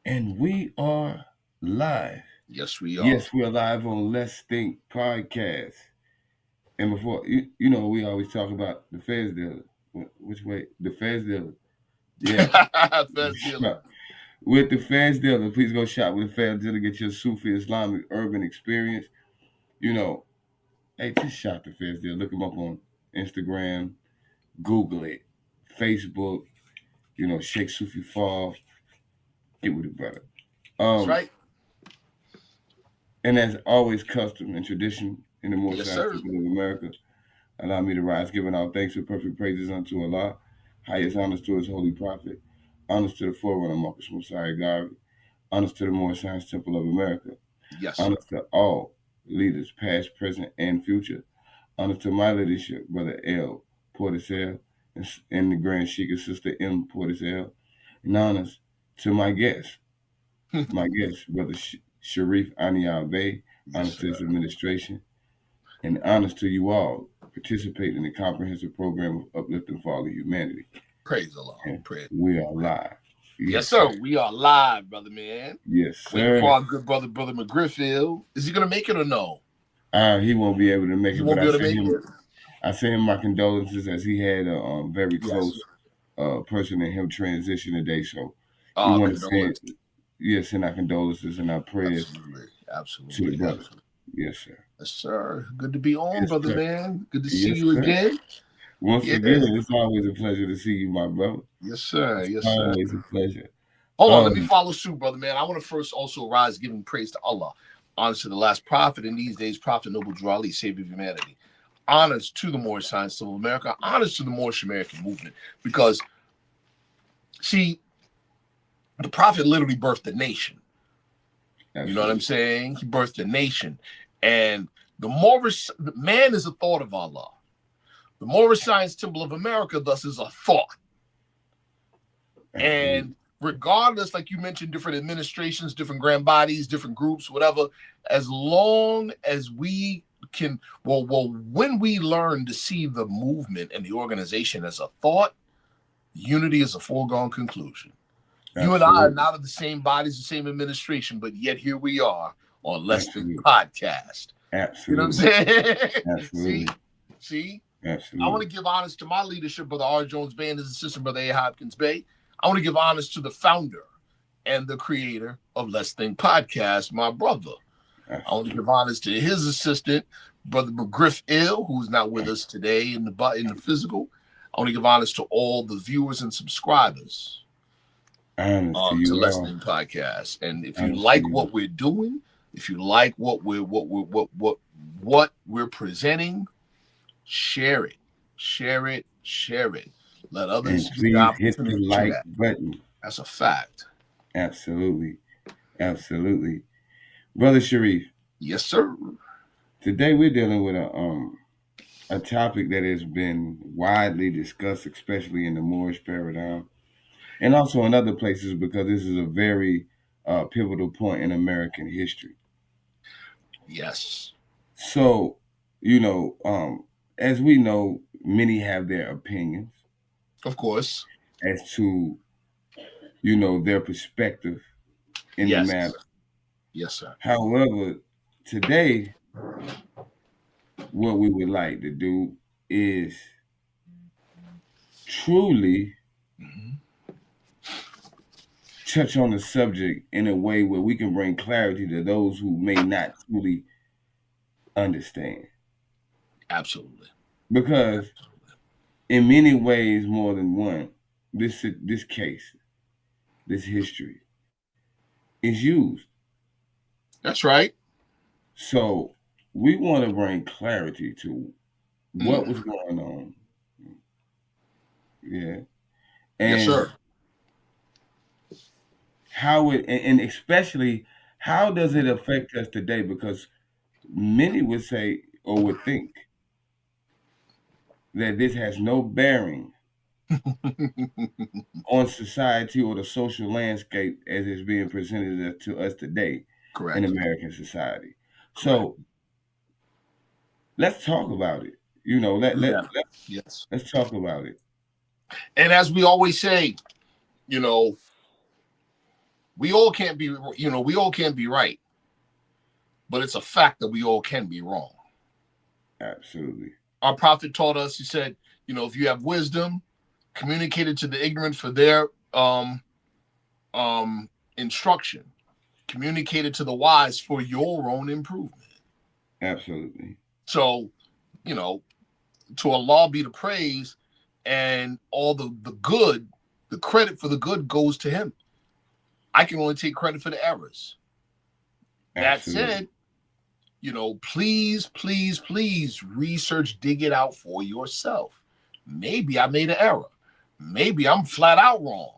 And we are live. Yes, we are. Yes, we're live on Let's Think podcast. And before, we always talk about the Feds dealer. Which way? The Feds dealer. Yeah. Fast dealer. With the Feds dealer, please go shop with the Feds dealer. Get your Sufi Islamic urban experience. You know, hey, just shop the Feds dealer. Look them up on Instagram, Google it, Facebook. Sheikh Sufi Fall. Get with it, brother. That's Um, right. And as always, custom and tradition in the Most Yes, High sir. Temple of America, allow me to rise, giving all thanks with perfect praises unto Allah, highest honors to His holy prophet, honors to the forerunner, Marcus Messiah Garvey, honors to the Most High Temple of America, Yes, sir. honors to all leaders, past, present, and future, honors to my leadership, Brother L. Portisel, and the Grand Sheikah Sister M. Portisel, and honors to my guest, Brother Sharif Anael-Bey, Yes, honors to sir. his administration, and honors to you all participating in the comprehensive program of uplifting for all of humanity. Praise Allah. And Praise. we are live. Yes, Yes, sir. sir. We are live, brother man. Yes, Waiting for sir. our good brother McGriffil. Is he gonna make it or no? He won't be able to make He it, but won't be able to make it. I send him my condolences as he had a very Yes. close person in him transition today. So we Oh, want to condolence. send our condolences and our prayers Absolutely. to the Absolutely. brother. Absolutely. Yes, sir. Yes, sir. Good to be on, Yes, brother sir. man. Good to see Yes, you sir. again. Once Yeah. again, it's always a pleasure to see you, my brother. Yes, sir. It's Yes, sir. always a pleasure. Hold on, let me Um, follow suit, brother man. I want to first also rise giving praise to Allah. Honors to the last prophet in these days, Prophet Noble Drew Ali, Savior of humanity. Honors to the Moorish Science of America. Honors to the Moorish American movement. Because, see, the prophet literally birthed the nation. absolutely. You know what I'm saying? He birthed the nation. And the man is a thought of Allah. The Moorish Science Temple of America, thus, is a thought. Absolutely. And regardless, like you mentioned, different administrations, different grand bodies, different groups, whatever, as long as we can, when we learn to see the movement and the organization as a thought, unity is a foregone conclusion. You and I are not of the same bodies, the same administration, but yet here we are on Let's Think podcast. Absolutely. You know what I'm saying? Absolutely. See? Absolutely. I want to give honors to my leadership, Brother R. Jones Bay, and his assistant, Brother A. Hopkins Bay. I want to give honors to the founder and the creator of Let's Think podcast, my brother. Absolutely. I want to give honors to his assistant, Brother McGriff, who's not with us today in the physical. I want to give honors to all the viewers and subscribers to Let's Think podcast. And if you like what we're doing, if you like what we're presenting, share it. Let others and please hit the like button. That's a fact. Absolutely. Brother Sharif. Yes, sir. Today we're dealing with a topic that has been widely discussed, especially in the Moorish paradigm, and also in other places, because this is a very pivotal point in American history. Yes. So, as we know, many have their opinions. Of course. As to, their perspective in the matter. Yes, sir. However, today, what we would like to do is truly touch on the subject in a way where we can bring clarity to those who may not truly understand. Absolutely. Because in many ways, more than one, this case, this history, is used. That's right. So we want to bring clarity to what was going on. Yeah. And yes, sir. How it, and especially, how does it affect us today? Because many would say or would think that this has no bearing on society or the social landscape as it's being presented to us today. Correct. In American society. Correct. So let's talk about it. Let's talk about it. And as we always say, We all can't be, we all can't be right, but it's a fact that we all can be wrong. Absolutely. Our prophet taught us, he said, if you have wisdom, communicate it to the ignorant for their instruction. Communicate it to the wise for your own improvement. Absolutely. So, to Allah be the praise, and all the good, the credit for the good goes to him. I can only take credit for the errors. Absolutely. That said, please, please, please research, dig it out for yourself. Maybe I made an error. Maybe I'm flat out wrong.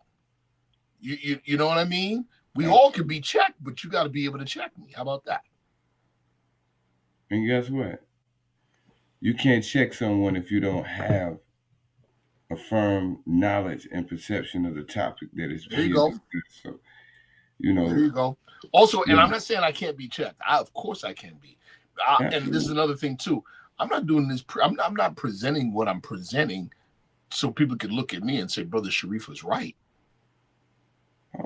You know what I mean? We Absolutely. all can be checked, but you got to be able to check me. How about that? And guess what? You can't check someone if you don't have a firm knowledge and perception of the topic that is There you being go. discussed. So, There you go. Also, and I'm not saying I can't be checked. Of course I can be. And this is another thing too. I'm not doing this. I'm not presenting what I'm presenting so people can look at me and say, Brother Sharif was right.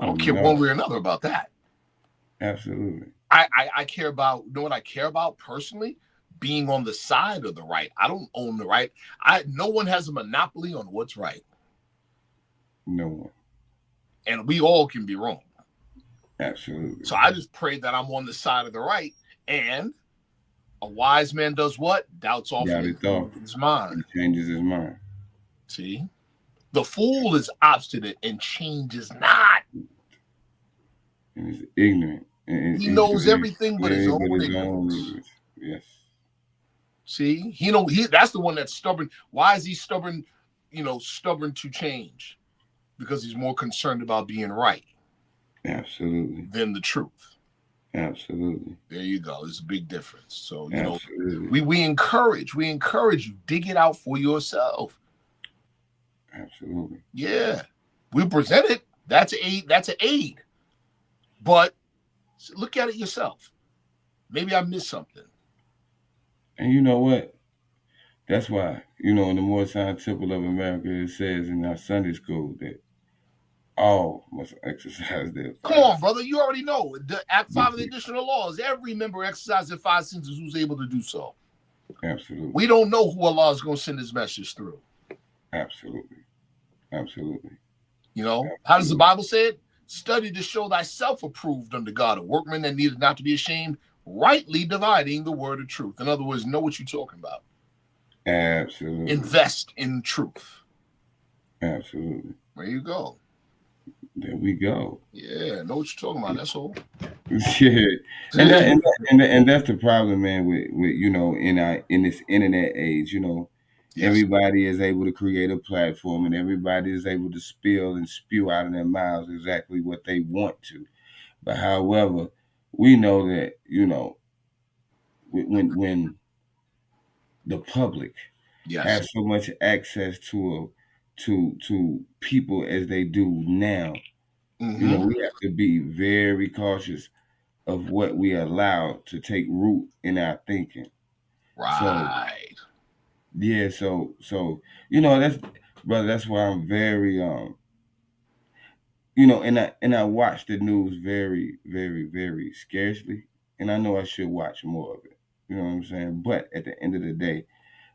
I don't care one way or another about that. Absolutely. I care about, what I care about personally? Being on the side of the right. I don't own the right. No one has a monopoly on what's right. No one. And we all can be wrong. Absolutely. So I just pray that I'm on the side of the right. And a wise man does what? Doubts often his mind. He changes his mind. See? The fool is obstinate and changes not. And he's ignorant. And he knows everything but his own ignorance. Yes. See? That's the one that's stubborn. Why is he stubborn? Stubborn to change? Because he's more concerned about being right. Absolutely. Than the truth. Absolutely. There you go. There's a big difference. So, Absolutely. we encourage you, dig it out for yourself. Absolutely. Yeah. We present it. That's an aid. But look at it yourself. Maybe I missed something. And you know what? That's why, in the Moortown Temple of America, it says in our Sunday school that all must exercise their 5. Come on, brother. You already know. The Act 5 of the additional laws. Every member exercises their 5 senses who's able to do so. Absolutely. We don't know who Allah is going to send his message through. Absolutely. Absolutely. How does the Bible say it? Study to show thyself approved unto God, a workman that needed not to be ashamed, rightly dividing the word of truth. In other words, know what you're talking about. Absolutely. Invest in truth. Absolutely. There you go. There we go. Yeah, know what you're talking about. That's all. Yeah, and that's the problem, man. With in this internet age, yes. Everybody is able to create a platform, and everybody is able to spill and spew out of their mouths exactly what they want to. But however, we know that when the public has so much access to people as they do now, we have to be very cautious of what we allow to take root in our thinking. Right. So that's brother. That's why I'm very and I watch the news very, very, very scarcely, and I know I should watch more of it. You know what I'm saying? But at the end of the day,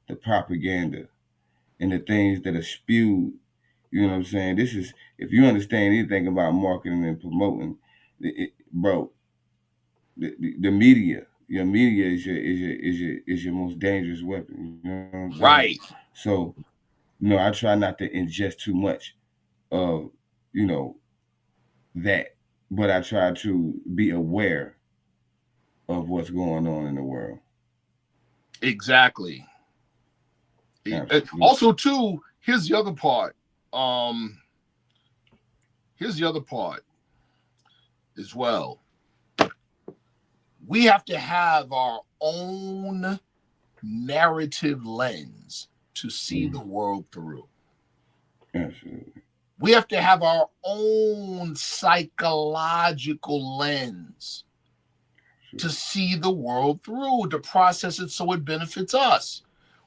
the propaganda and the things that are spewed, you know what I'm saying? This is, if you understand anything about marketing and promoting, bro, the media, your media is your most dangerous weapon. You know what I'm saying? Right. So, I try not to ingest too much of, that, but I try to be aware of what's going on in the world. Exactly. Also, too, here's the other part. Here's the other part as well. We have to have our own narrative lens to see the world through. Absolutely. We have to have our own psychological lens to see the world through, to process it so it benefits us.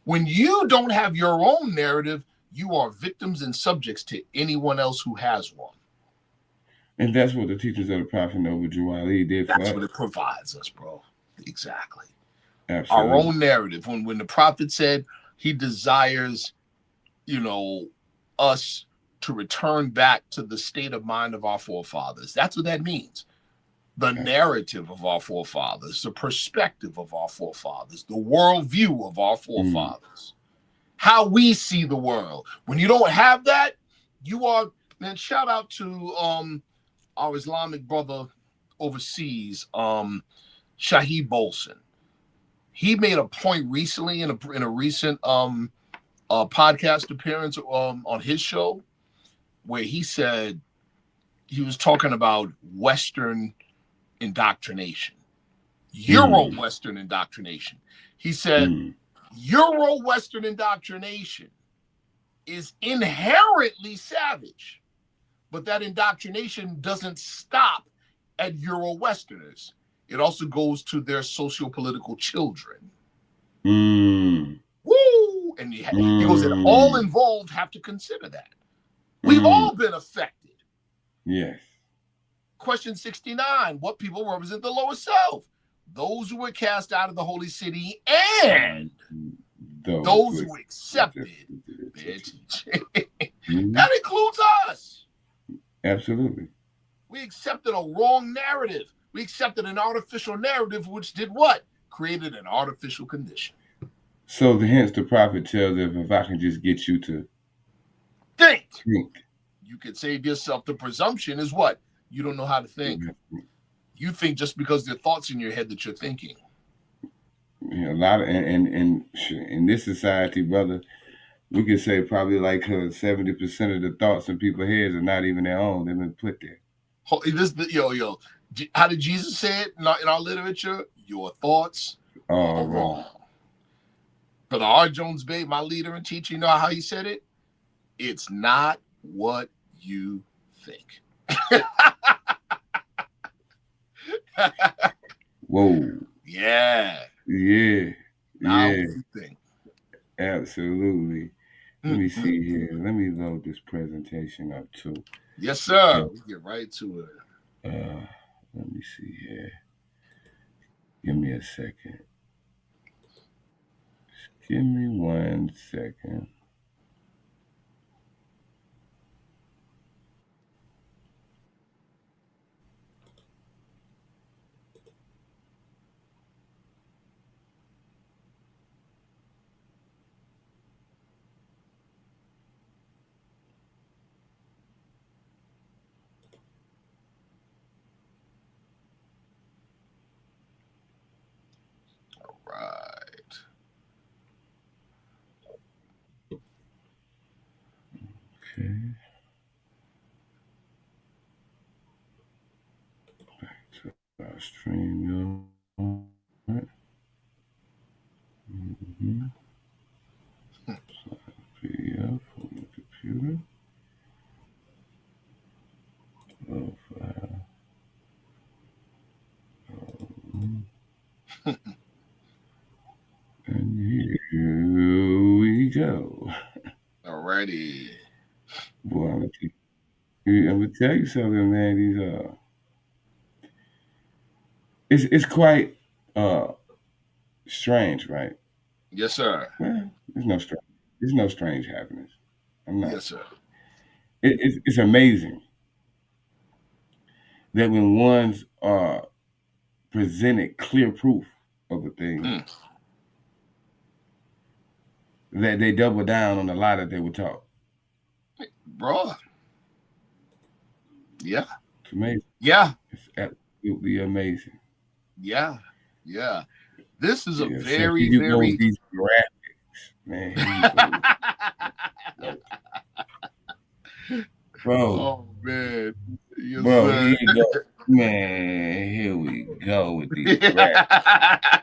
When you don't have your own narrative, you are victims and subjects to anyone else who has one. And that's what the teachings of the Prophet Noble Drew Ali did for That's us. what it provides us, bro. Exactly. Our Absolutely. own narrative. When the prophet said he desires, us to return back to the state of mind of our forefathers. That's what that means. The narrative of our forefathers, the perspective of our forefathers, the worldview of our forefathers, how we see the world. When you don't have that, you are. Then shout out to our Islamic brother overseas, Shahid Bolson. He made a point recently in a recent podcast appearance on his show where he said he was talking about Western indoctrination, Euro-Western indoctrination. He said Euro-Western indoctrination is inherently savage, but that indoctrination doesn't stop at Euro-Westerners. It also goes to their socio-political children. Woo! And he goes, and all involved have to consider that. We've all been affected. Yes. Question 69. What people represent the lower self? Those who were cast out of the holy city and those who accepted their teaching. That includes us. Absolutely. We accepted a wrong narrative. We accepted an artificial narrative, which did what? Created an artificial condition. So hence the prophet tells us, if I can just get you to think. You can save yourself. The presumption is what? You don't know how to think. You think just because there are thoughts in your head that you're thinking. A lot of and in this society, brother, we could say probably like 70% of the thoughts in people's heads are not even their own. They've been put there. How did Jesus say it in our literature? Your thoughts are wrong. Brother R. Jones Bey, my leader and teacher, you know how he said it? It's not what you think. Whoa. Yeah. Yeah. Not what you think. Absolutely. Let me see here. Let me load this presentation up too. Yes, sir. We get right to it. Let me see here. Give me a second. Just give me 1 second. Right. Okay. Back to our stream, y'all. PDF on the computer. File. And here we go. Alrighty. Boy, I'm gonna tell you something, man. It's quite strange, right? Yes, sir. Well, there's no strange happiness. I'm not. Yes, sir. It's amazing that when ones are presented clear proof of a thing, that they double down on the lie that they were taught. Bro. Yeah. It's amazing. Yeah. It's absolutely amazing. Yeah. Yeah. This is a So very, you very... go these graphics, man. Bro. Oh, man. Yes, bro, sir. here you go. Man, here we go with these graphics.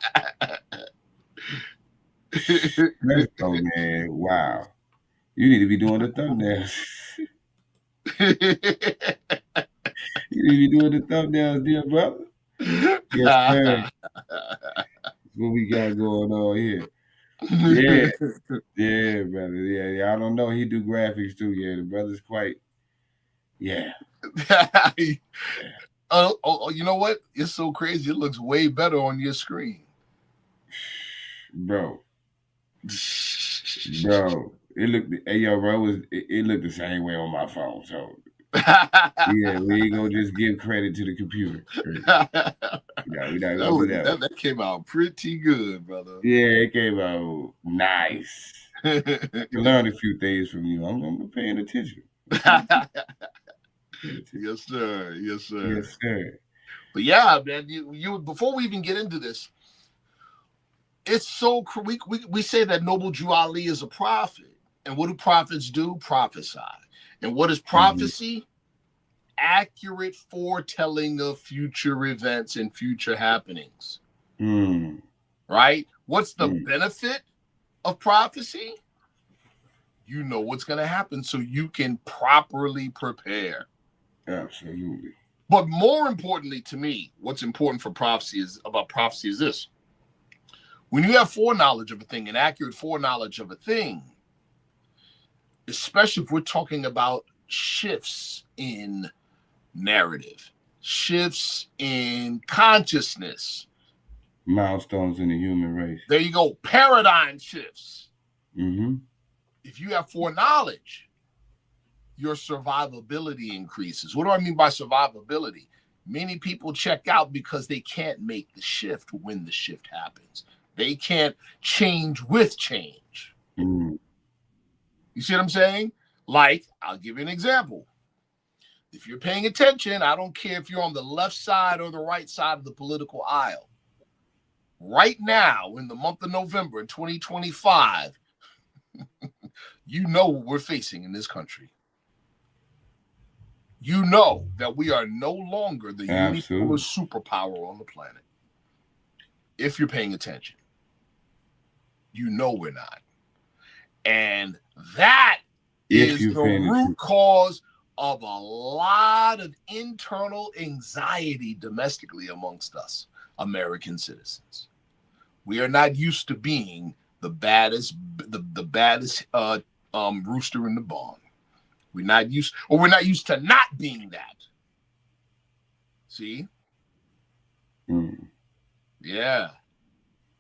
Let's go, man. Wow. You need to be doing the thumbnails. You need to be doing the thumbnails, dear brother. Yes, sir. What we got going on here? Yeah, brother. Yeah, I don't know. He do graphics too. Yeah, the brother's quite Yeah. You know what? It's so crazy. It looks way better on your screen. Bro. Bro. It looked, hey, yo, bro, it looked the same way on my phone. So, yeah, we ain't gonna just give credit to the computer. We not gonna do that. That came out pretty good, brother. Yeah, it came out nice. I can learn a few things from you. I'm paying attention. Yes, sir. Yes, sir. Yes, sir. But yeah, man, you before we even get into this, it's so we say that Noble Drew Ali is a prophet, and what do prophets do? Prophesy. And what is prophecy? Accurate foretelling of future events and future happenings. Right? What's the benefit of prophecy? You know what's going to happen, so you can properly prepare. Absolutely. But more importantly to me, what's important for prophecy is this. When you have foreknowledge of a thing, an accurate foreknowledge of a thing, especially if we're talking about shifts in narrative, shifts in consciousness, milestones in the human race. There you go. Paradigm shifts. Mm-hmm. If you have foreknowledge, your survivability increases. What do I mean by survivability? Many people check out because they can't make the shift when the shift happens. They can't change with change. You see what I'm saying? Like, I'll give you an example. If you're paying attention, I don't care if you're on the left side or the right side of the political aisle. Right now, in the month of November in 2025, you know what we're facing in this country. You know that we are no longer the unipolar superpower on the planet. If you're paying attention, you know we're not. And that is the root cause of a lot of internal anxiety domestically amongst us American citizens. We are not used to being the baddest rooster in the barn. We're not used to not being that. See? Yeah.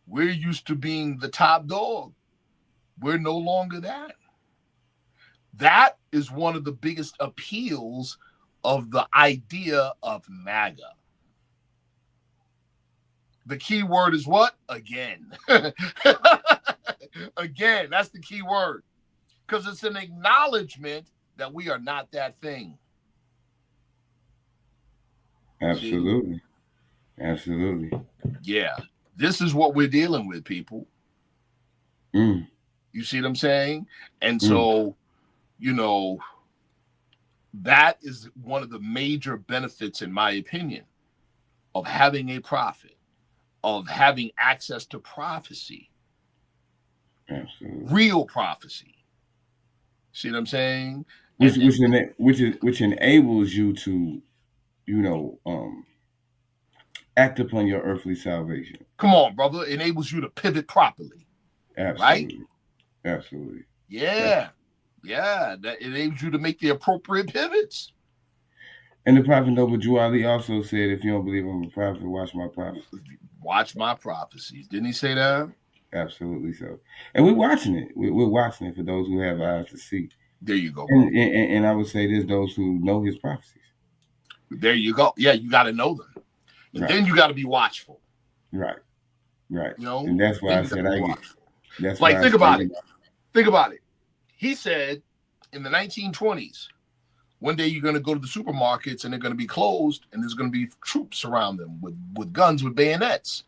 We're used to being the top dog. We're no longer that. That is one of the biggest appeals of the idea of MAGA. The key word is what? Again. Again, that's the key word. Because it's an acknowledgement that we are not that thing. Absolutely. See? Absolutely. Yeah. This is what we're dealing with, people. You see what I'm saying? And so, you know, that is one of the major benefits, in my opinion, of having a prophet, of having access to prophecy. Absolutely. Real prophecy. See what I'm saying? Which enables you to, you know, act upon your earthly salvation. Come on, brother. It enables you to pivot properly. Absolutely. Right? Absolutely. Yeah. Yeah. That enables you to make the appropriate pivots. And the Prophet Noble Drew Ali also said, if you don't believe I'm a prophet, watch my prophecies. Watch my prophecies. Didn't he say that? Absolutely so. And we're watching it. We're watching it for those who have eyes to see. There you go. And I would say there's those who know his prophecies. There you go. Yeah, you got to know them. And then you got to be watchful. Right. Right. You know? And that's why I said that's like, think about it. Think about it. He said in the 1920s, one day you're going to go to the supermarkets and they're going to be closed and there's going to be troops around them with guns, with bayonets.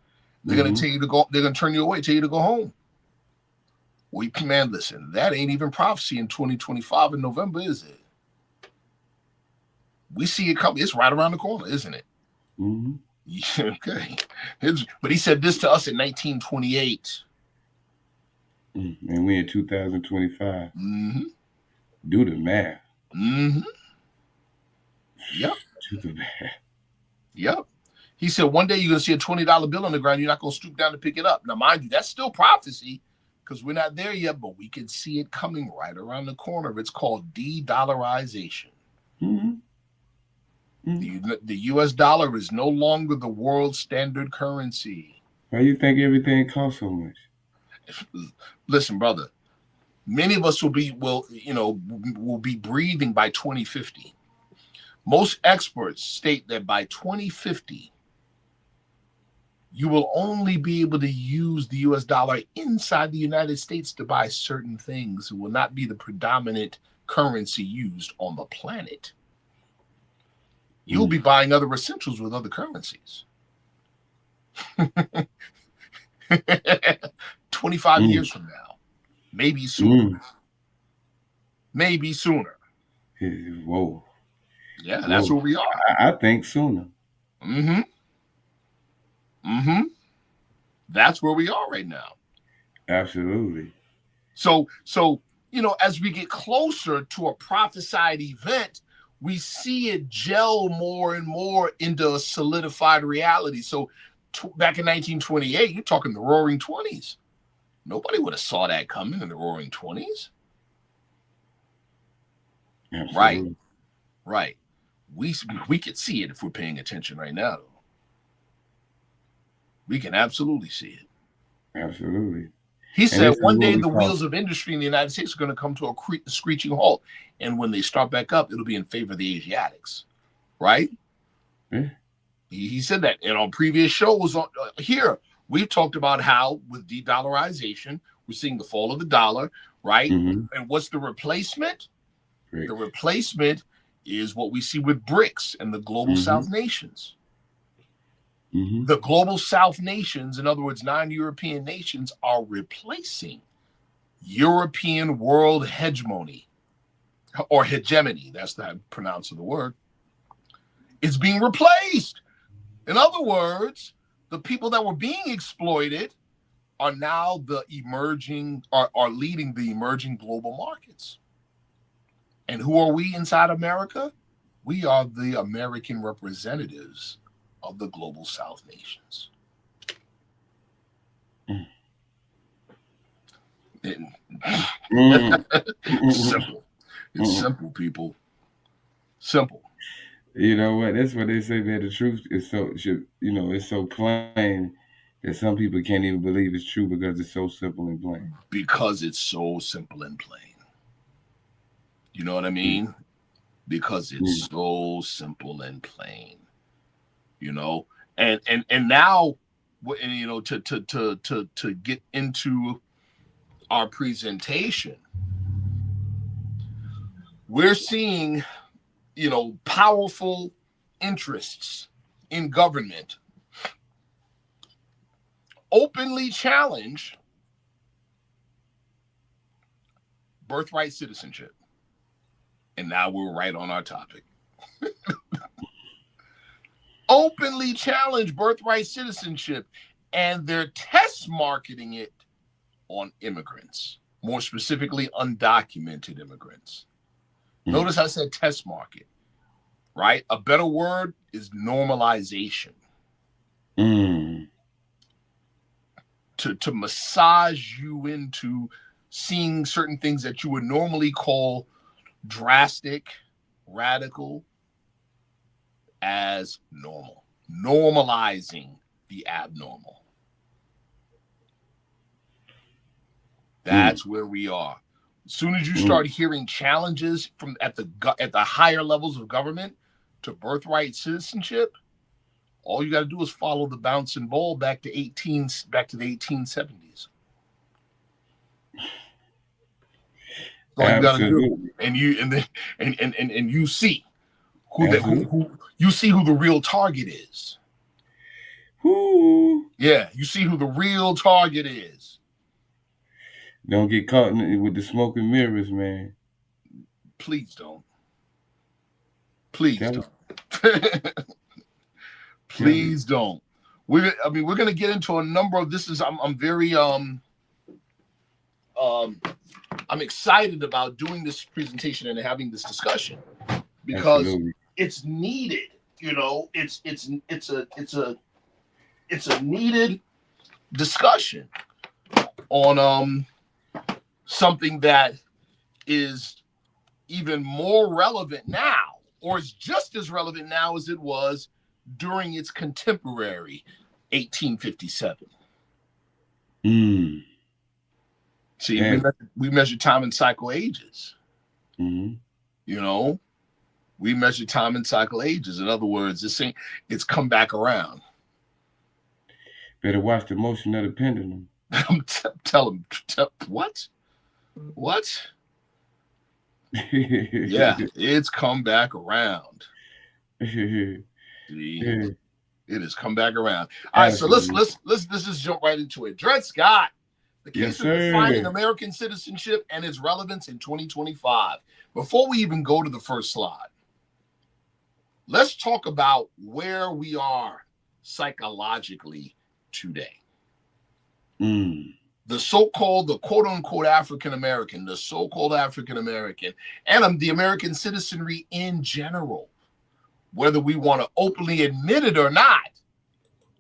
They're going to tell you to go, they're going to turn you away, tell you to go home. Well, man, listen, that ain't even prophecy in 2025 in November, is it? We see it coming. It's right around the corner, isn't it? Yeah, okay. But he said this to us in 1928. And we in 2025. Do the math. Yep. Do the math. Yep. He said one day you're going to see a $20 bill on the ground. You're not going to stoop down to pick it up. Now, mind you, that's still prophecy because we're not there yet, but we can see it coming right around the corner. It's called de-dollarization. Mm-hmm. Mm-hmm. The U.S. dollar is no longer the world standard currency. Why you think everything costs so much? Listen, brother, many of us will be breathing by 2050. Most experts state that by 2050, you will only be able to use the US dollar inside the United States to buy certain things. It will not be the predominant currency used on the planet. You'll be buying other essentials with other currencies. 25 years from now, maybe sooner. Maybe sooner. Whoa. Yeah, that's where we are. I think sooner. Mm-hmm. Mm-hmm. That's where we are right now. Absolutely. So, as we get closer to a prophesied event, we see it gel more and more into a solidified reality. So back in 1928, you're talking the roaring 20s. Nobody would have saw that coming in the roaring 20s. Absolutely. Right. We could see it if we're paying attention right now, though. We can absolutely see it. Absolutely. He said one day the wheels of industry in the United States are going to come to a screeching halt. And when they start back up, it'll be in favor of the Asiatics. Right? Yeah. He said that. And on previous shows here, we've talked about how with de-dollarization, we're seeing the fall of the dollar, right? Mm-hmm. And what's the replacement? Great. The replacement is what we see with BRICS and the global South nations. Mm-hmm. The global South nations, in other words, non-European nations, are replacing European world hegemony or hegemony. That's the pronounce of the word. It's being replaced. In other words, the people that were being exploited are now the emerging, are leading the emerging global markets. And who are we inside America? We are the American representatives of the global South nations. Simple. It's simple, people. Simple. You know what? That's what they say, man. The truth is it's so plain that some people can't even believe it's true because it's so simple and plain. Because it's so simple and plain. You know what I mean? Because it's so simple and plain. And now, to get into our presentation, we're seeing, powerful interests in government openly challenge birthright citizenship. And now we're right on our topic. Openly challenge birthright citizenship, and they're test marketing it on immigrants, more specifically undocumented immigrants. Notice I said test market, right? A better word is normalization. To massage you into seeing certain things that you would normally call drastic, radical, as normal. Normalizing the abnormal. That's where we are. As soon as you start hearing challenges from at the higher levels of government to birthright citizenship, all you got to do is follow the bouncing ball back to the 1870s. All you got to do, and you see who the real target is. Yeah, you see who the real target is. Don't get caught with the smoke and mirrors, man. Please don't. Please don't. Please don't. We're going to get into a number of this. I'm very I'm excited about doing this presentation and having this discussion because it's needed. It's a needed discussion on something that is even more relevant now or is just as relevant now as it was during its contemporary 1857. See, we measure time in cycle ages. You know, we measure time in cycle ages. In other words, it's come back around. Better watch the motion of the pendulum. Tell him what? Yeah, it's come back around. See, it has come back around. All right, so let's just jump right into it. Dred Scott, the case of defining American citizenship and its relevance in 2025. Before we even go to the first slide, let's talk about where we are psychologically today. The quote-unquote African-American, the so-called African-American, and the American citizenry in general, whether we want to openly admit it or not,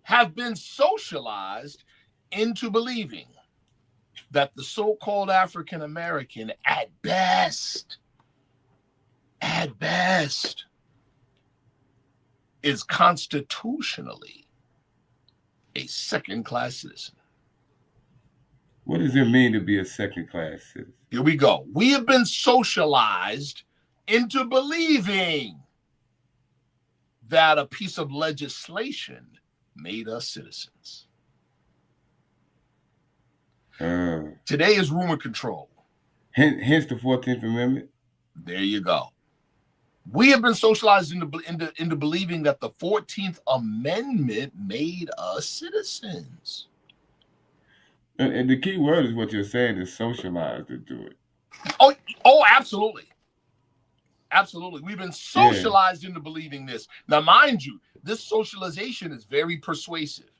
have been socialized into believing that the so-called African-American, at best, is constitutionally a second-class citizen. What does it mean to be a second-class citizen? Here we go. We have been socialized into believing that a piece of legislation made us citizens. Today is rumor control. Hence the 14th Amendment. There you go. We have been socialized into believing that the 14th Amendment made us citizens. And the key word is what you're saying is socialized into it. Oh, absolutely. Absolutely. We've been socialized into believing this. Now, mind you, this socialization is very persuasive.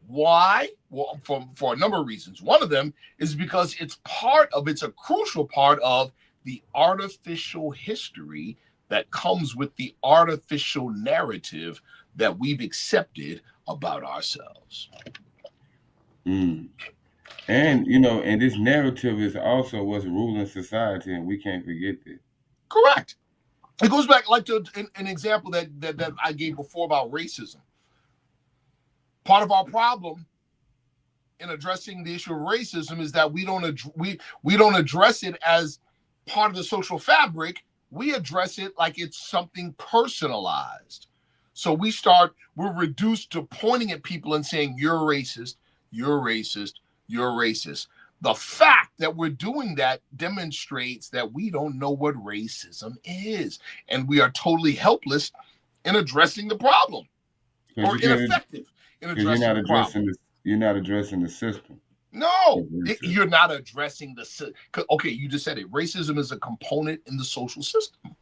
Why? Well, for a number of reasons. One of them is because it's a crucial part of the artificial history that comes with the artificial narrative that we've accepted about ourselves. And, and this narrative is also what's ruling society, and we can't forget that. Correct. It goes back like to an example that I gave before about racism. Part of our problem in addressing the issue of racism is that we don't address it as part of the social fabric. We address it like it's something personalized. So we're reduced to pointing at people and saying, you're racist, you're racist, you're racist. The fact that we're doing that demonstrates that we don't know what racism is. And we are totally helpless in addressing the problem, or ineffective in addressing the problem. You're not addressing the system. No, you're not addressing the system. Okay, you just said it. Racism is a component in the social system.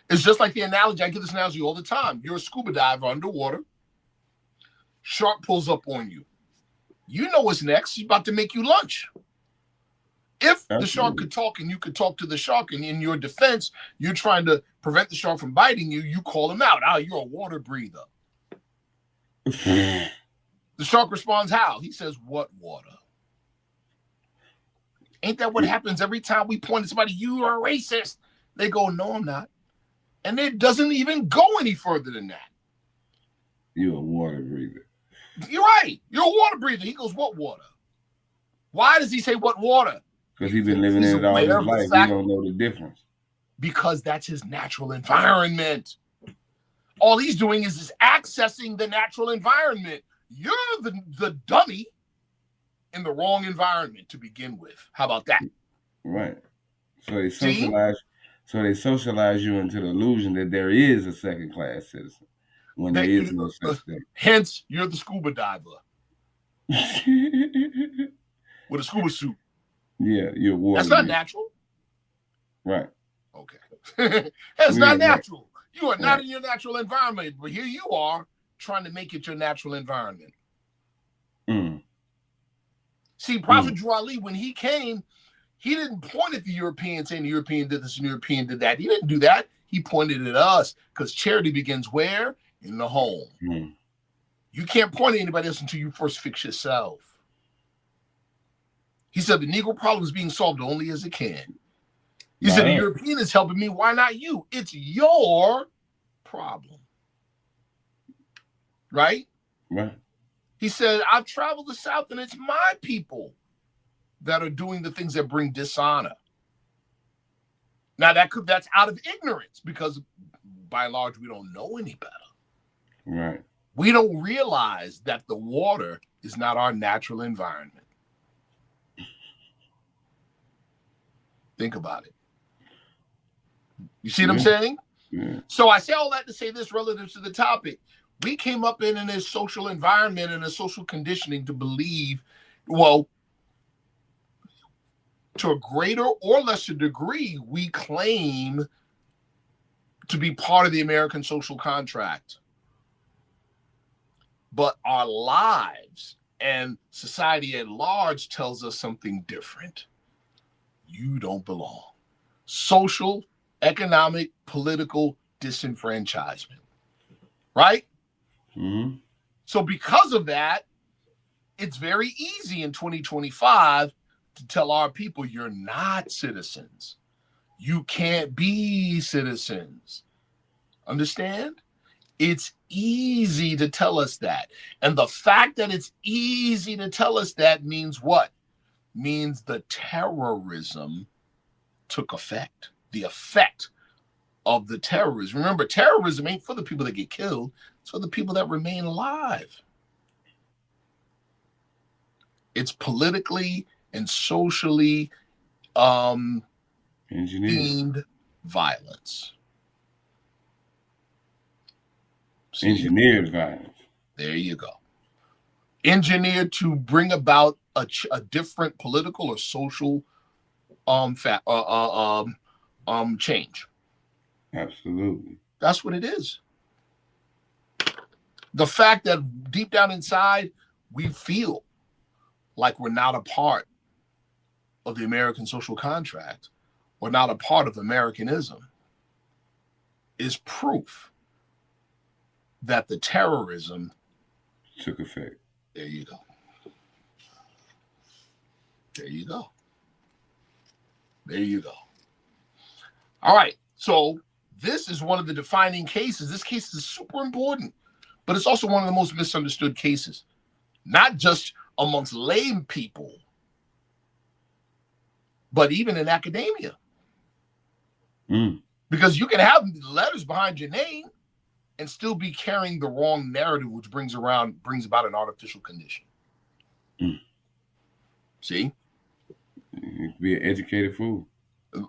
It's just like the analogy. I give this analogy all the time. You're a scuba diver underwater. Shark pulls up on you. You know what's next. He's about to make you lunch. If the shark could talk and you could talk to the shark, and in your defense, you're trying to prevent the shark from biting you, you call him out. You're a water breather. The shark responds how? He says, what water? Ain't that what happens every time we point at somebody? You are a racist. They go, no, I'm not. And it doesn't even go any further than that. You're a water breather. You're right. You're a water breather. He goes, what water? Why does he say what water? Because he's been living in it all his life. He don't know the difference. Because that's his natural environment. All he's doing is accessing the natural environment. You're the dummy in the wrong environment to begin with. How about that? Right. So they socialize you into the illusion that there is a second-class citizen when there is no such thing. Hence, you're the scuba diver with a scuba suit. Yeah, you're water. That's not natural. Right. Okay. That's not natural. You are not in your natural environment, but here you are trying to make it your natural environment. See, Prophet Drew Ali, when he came, he didn't point at the European saying the European did this and the European did that. He didn't do that. He pointed at us, because charity begins where? In the home. You can't point at anybody else until you first fix yourself. He said the Negro problem is being solved only as it can. He said, the Right. European is helping me. Why not you? It's your problem. Right? Right. He said, I've traveled the South and it's my people that are doing the things that bring dishonor. Now that's out of ignorance because by and large, we don't know any better. Right. We don't realize that the water is not our natural environment. Think about it. You see what I'm saying? Yeah. So I say all that to say this relative to the topic. We came up in a social environment and a social conditioning to believe, well, to a greater or lesser degree, we claim to be part of the American social contract. But our lives and society at large tells us something different. You don't belong. Social, economic, political disenfranchisement. Right? Mm-hmm. So because of that, it's very easy in 2025 to tell our people you're not citizens. You can't be citizens. Understand? It's easy to tell us that. And the fact that it's easy to tell us that means what? Means the terrorism took effect. The effect of the terrorism. Remember, terrorism ain't for the people that get killed. It's for the people that remain alive. It's politically and socially themed violence. See? Engineered violence. There you go. Engineered to bring about a different political or social change. Absolutely. That's what it is. The fact that deep down inside, we feel like we're not a part of the American social contract or not a part of Americanism is proof that the terrorism took effect. There you go. There you go. There you go. All right. So this is one of the defining cases. This case is super important, but it's also one of the most misunderstood cases, not just amongst lay people, but even in academia. Because you can have letters behind your name and still be carrying the wrong narrative, which brings about an artificial condition. See? You be an educated fool.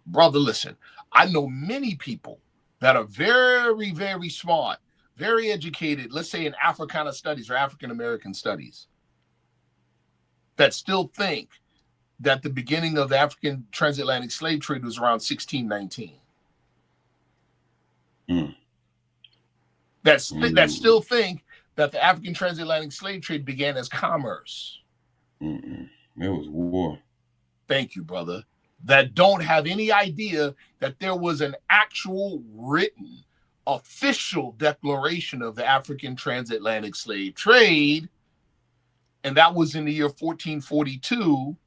Brother, listen, I know many people that are very, very smart, very educated, let's say in Africana studies or African American studies, that still think that the beginning of the African transatlantic slave trade was around 1619. That still think that the African transatlantic slave trade began as commerce. It was war. Thank you, brother. That don't have any idea that there was an actual written official declaration of the African transatlantic slave trade, and that was in the year 1442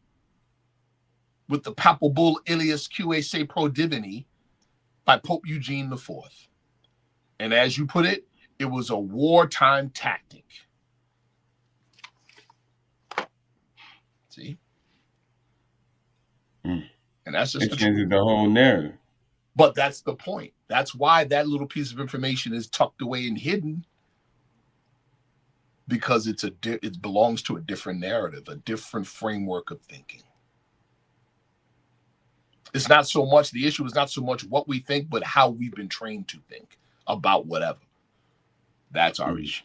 with the papal bull Ilias QA Pro Divini by Pope Eugene IV. And as you put it, it was a wartime tactic. See? And that's just it changes the whole narrative. But that's the point. That's why that little piece of information is tucked away and hidden, because it belongs to a different narrative, a different framework of thinking. It's not so much, the issue is not so much what we think, but how we've been trained to think about whatever. That's our issue.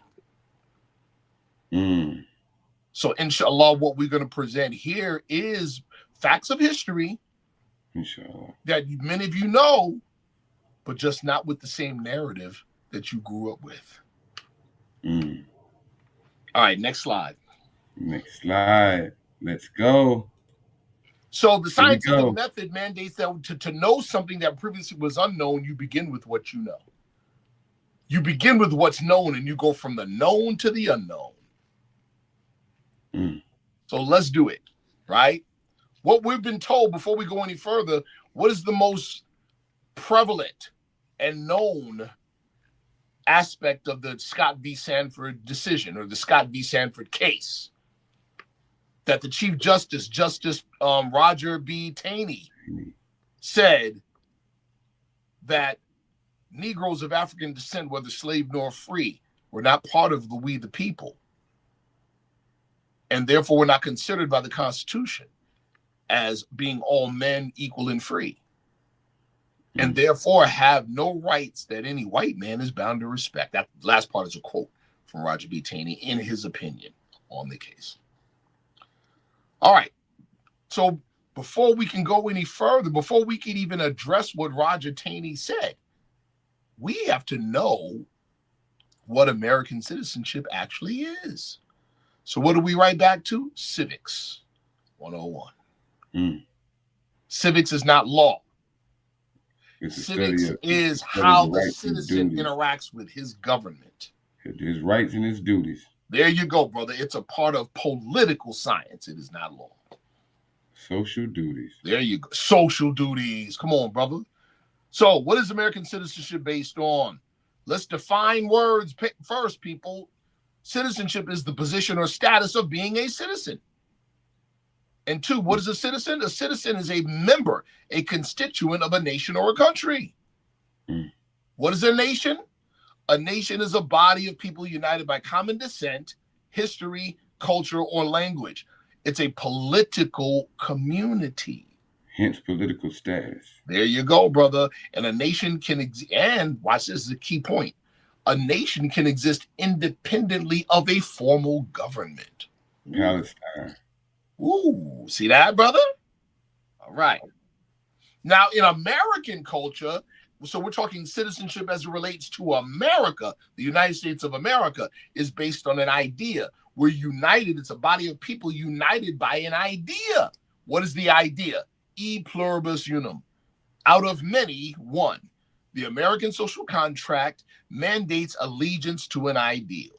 So inshallah, what we're going to present here is facts of history, inshallah, that many of you know, but just not with the same narrative that you grew up with. All right, next slide. Next slide. Let's go. So the scientific method mandates that to know something that previously was unknown, you begin with what you know. You begin with what's known and you go from the known to the unknown. So let's do it, right? What we've been told before we go any further, What is the most prevalent and known aspect of the Scott v. Sanford decision, or the Scott v. Sanford case? That the Chief Justice, Roger B. Taney, said that Negroes of African descent, whether slave nor free, were not part of the we the people, and therefore were not considered by the Constitution as being all men equal and free, and therefore have no rights that any white man is bound to respect. That last part is a quote from Roger B. Taney in his opinion on the case. All right. So before we can go any further, before we can even address what Roger Taney said, we have to know what American citizenship actually is. So what do we write back to? Civics 101. Civics is not law. Civics is how the citizen interacts with his government. His rights and his duties. There you go, brother. It's a part of political science. It is not law. Social duties. There you go. Social duties. Come on, brother. So what is American citizenship based on? Let's define words first, people. Citizenship is the position or status of being a citizen. And two, what is a citizen? A citizen is a member, a constituent of a nation or a country. What is a nation? A nation is a body of people united by common descent, history, culture, or language. It's a political community. Hence political status. There you go, brother. And a nation can and watch this, is a key point. A nation can exist independently of a formal government. Palestine. Ooh, see that, brother? All right. Now, in American culture, so we're talking citizenship as it relates to America. The United States of America is based on an idea. We're united. It's a body of people united by an idea. What is the idea? E pluribus unum. Out of many, one. The American social contract mandates allegiance to an ideal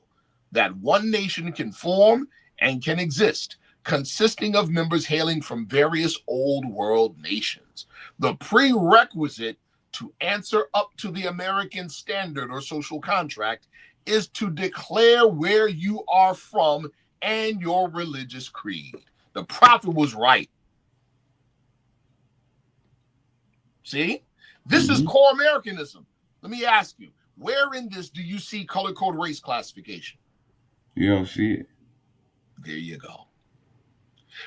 that one nation can form and can exist, consisting of members hailing from various old world nations. The prerequisite to answer up to the American standard or social contract is to declare where you are from and your religious creed. The prophet was right. See? This is core Americanism. Let me ask you, where in this do you see color code race classification? You don't see it. There you go.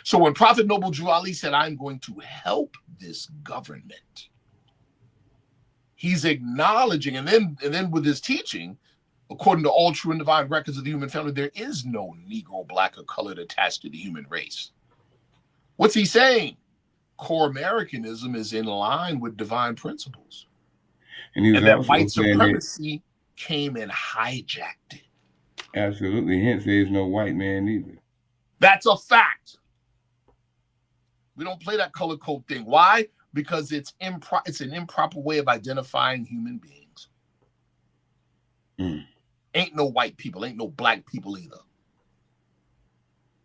So when Prophet Noble Drew Ali said, I'm going to help this government, he's acknowledging, and then with his teaching, according to all true and divine records of the human family, there is no Negro, black, or colored attached to the human race. What's he saying? Core Americanism is in line with divine principles. And that white supremacy came and hijacked it. Absolutely. Hence, there is no white man either. That's a fact. We don't play that color code thing. Why? Because it's an improper way of identifying human beings. Ain't no white people, ain't no black people either.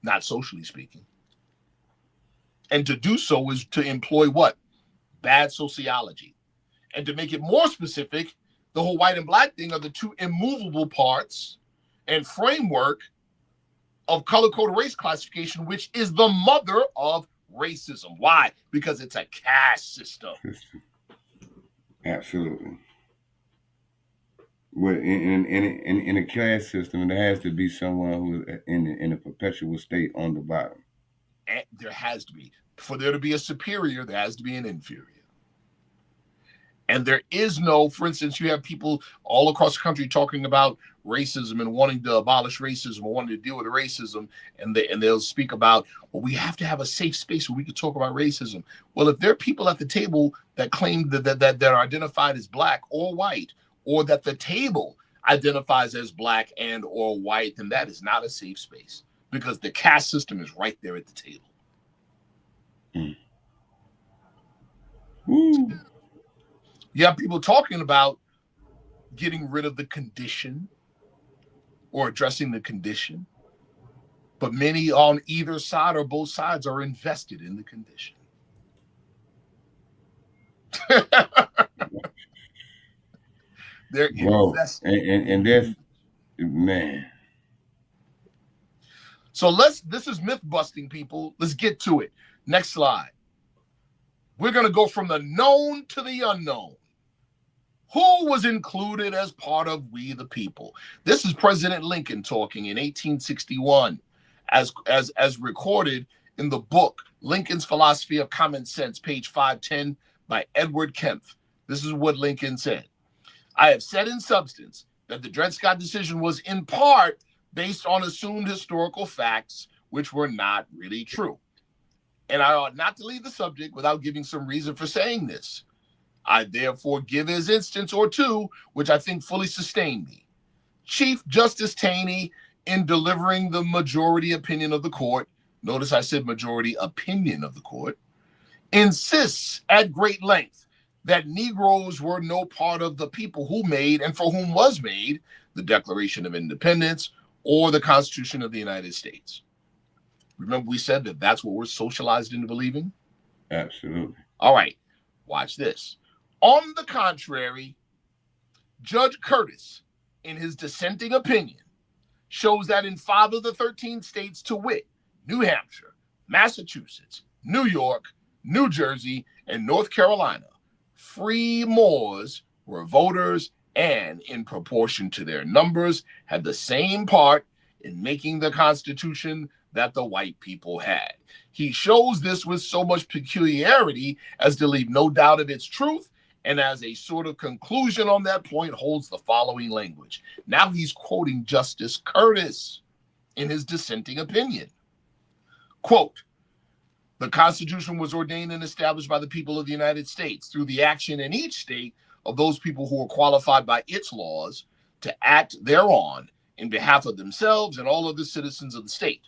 Not socially speaking. And to do so is to employ what? Bad sociology. And to make it more specific, the whole white and black thing are the two immovable parts and framework of color code race classification, which is the mother of racism. Why? Because it's a caste system. Absolutely. Well, in a class system, there has to be someone who is in a perpetual state on the bottom. And there has to be. For there to be a superior, there has to be an inferior. And there is no, for instance, you have people all across the country talking about racism and wanting to abolish racism or wanting to deal with racism. And they'll speak about, well, we have to have a safe space where we can talk about racism. Well, if there are people at the table that claim that are identified as black or white, or that the table identifies as black and or white, then that is not a safe space because the caste system is right there at the table. You have people talking about getting rid of the condition or addressing the condition, but many on either side or both sides are invested in the condition. They're bro. invested. And that's, man. So this is myth busting, people. Let's get to it. Next slide. We're going to go from the known to the unknown. Who was included as part of We the People? This is President Lincoln talking in 1861, as recorded in the book Lincoln's Philosophy of Common Sense, page 510 by Edward Kempf. This is what Lincoln said. I have said in substance that the Dred Scott decision was in part based on assumed historical facts which were not really true. And I ought not to leave the subject without giving some reason for saying this. I therefore give his instance or two, which I think fully sustain me. Chief Justice Taney, in delivering the majority opinion of the court, notice I said majority opinion of the court, insists at great length that Negroes were no part of the people who made and for whom was made the Declaration of Independence or the Constitution of the United States. Remember we said that that's what we're socialized into believing? Absolutely. All right, watch this. On the contrary, Judge Curtis, in his dissenting opinion, shows that in 5 of the 13 states, to wit, New Hampshire, Massachusetts, New York, New Jersey, and North Carolina, free Moors were voters and, in proportion to their numbers, had the same part in making the Constitution that the white people had. He shows this with so much peculiarity as to leave no doubt of its truth, and as a sort of conclusion on that point holds the following language. Now he's quoting Justice Curtis in his dissenting opinion. Quote, the Constitution was ordained and established by the people of the United States through the action in each state of those people who were qualified by its laws to act thereon in behalf of themselves and all of the citizens of the state.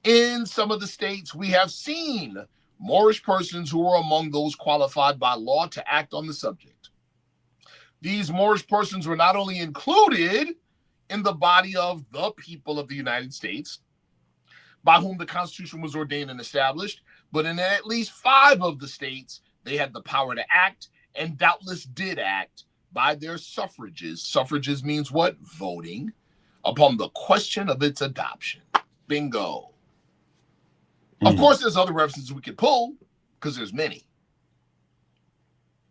In some of the states, we have seen Moorish persons who were among those qualified by law to act on the subject. These Moorish persons were not only included in the body of the people of the United States, by whom the Constitution was ordained and established, but in at least 5 of the states, they had the power to act and doubtless did act by their suffrages. Suffrages means what? Voting upon the question of its adoption. Bingo. Of course, there's other references we could pull, because there's many,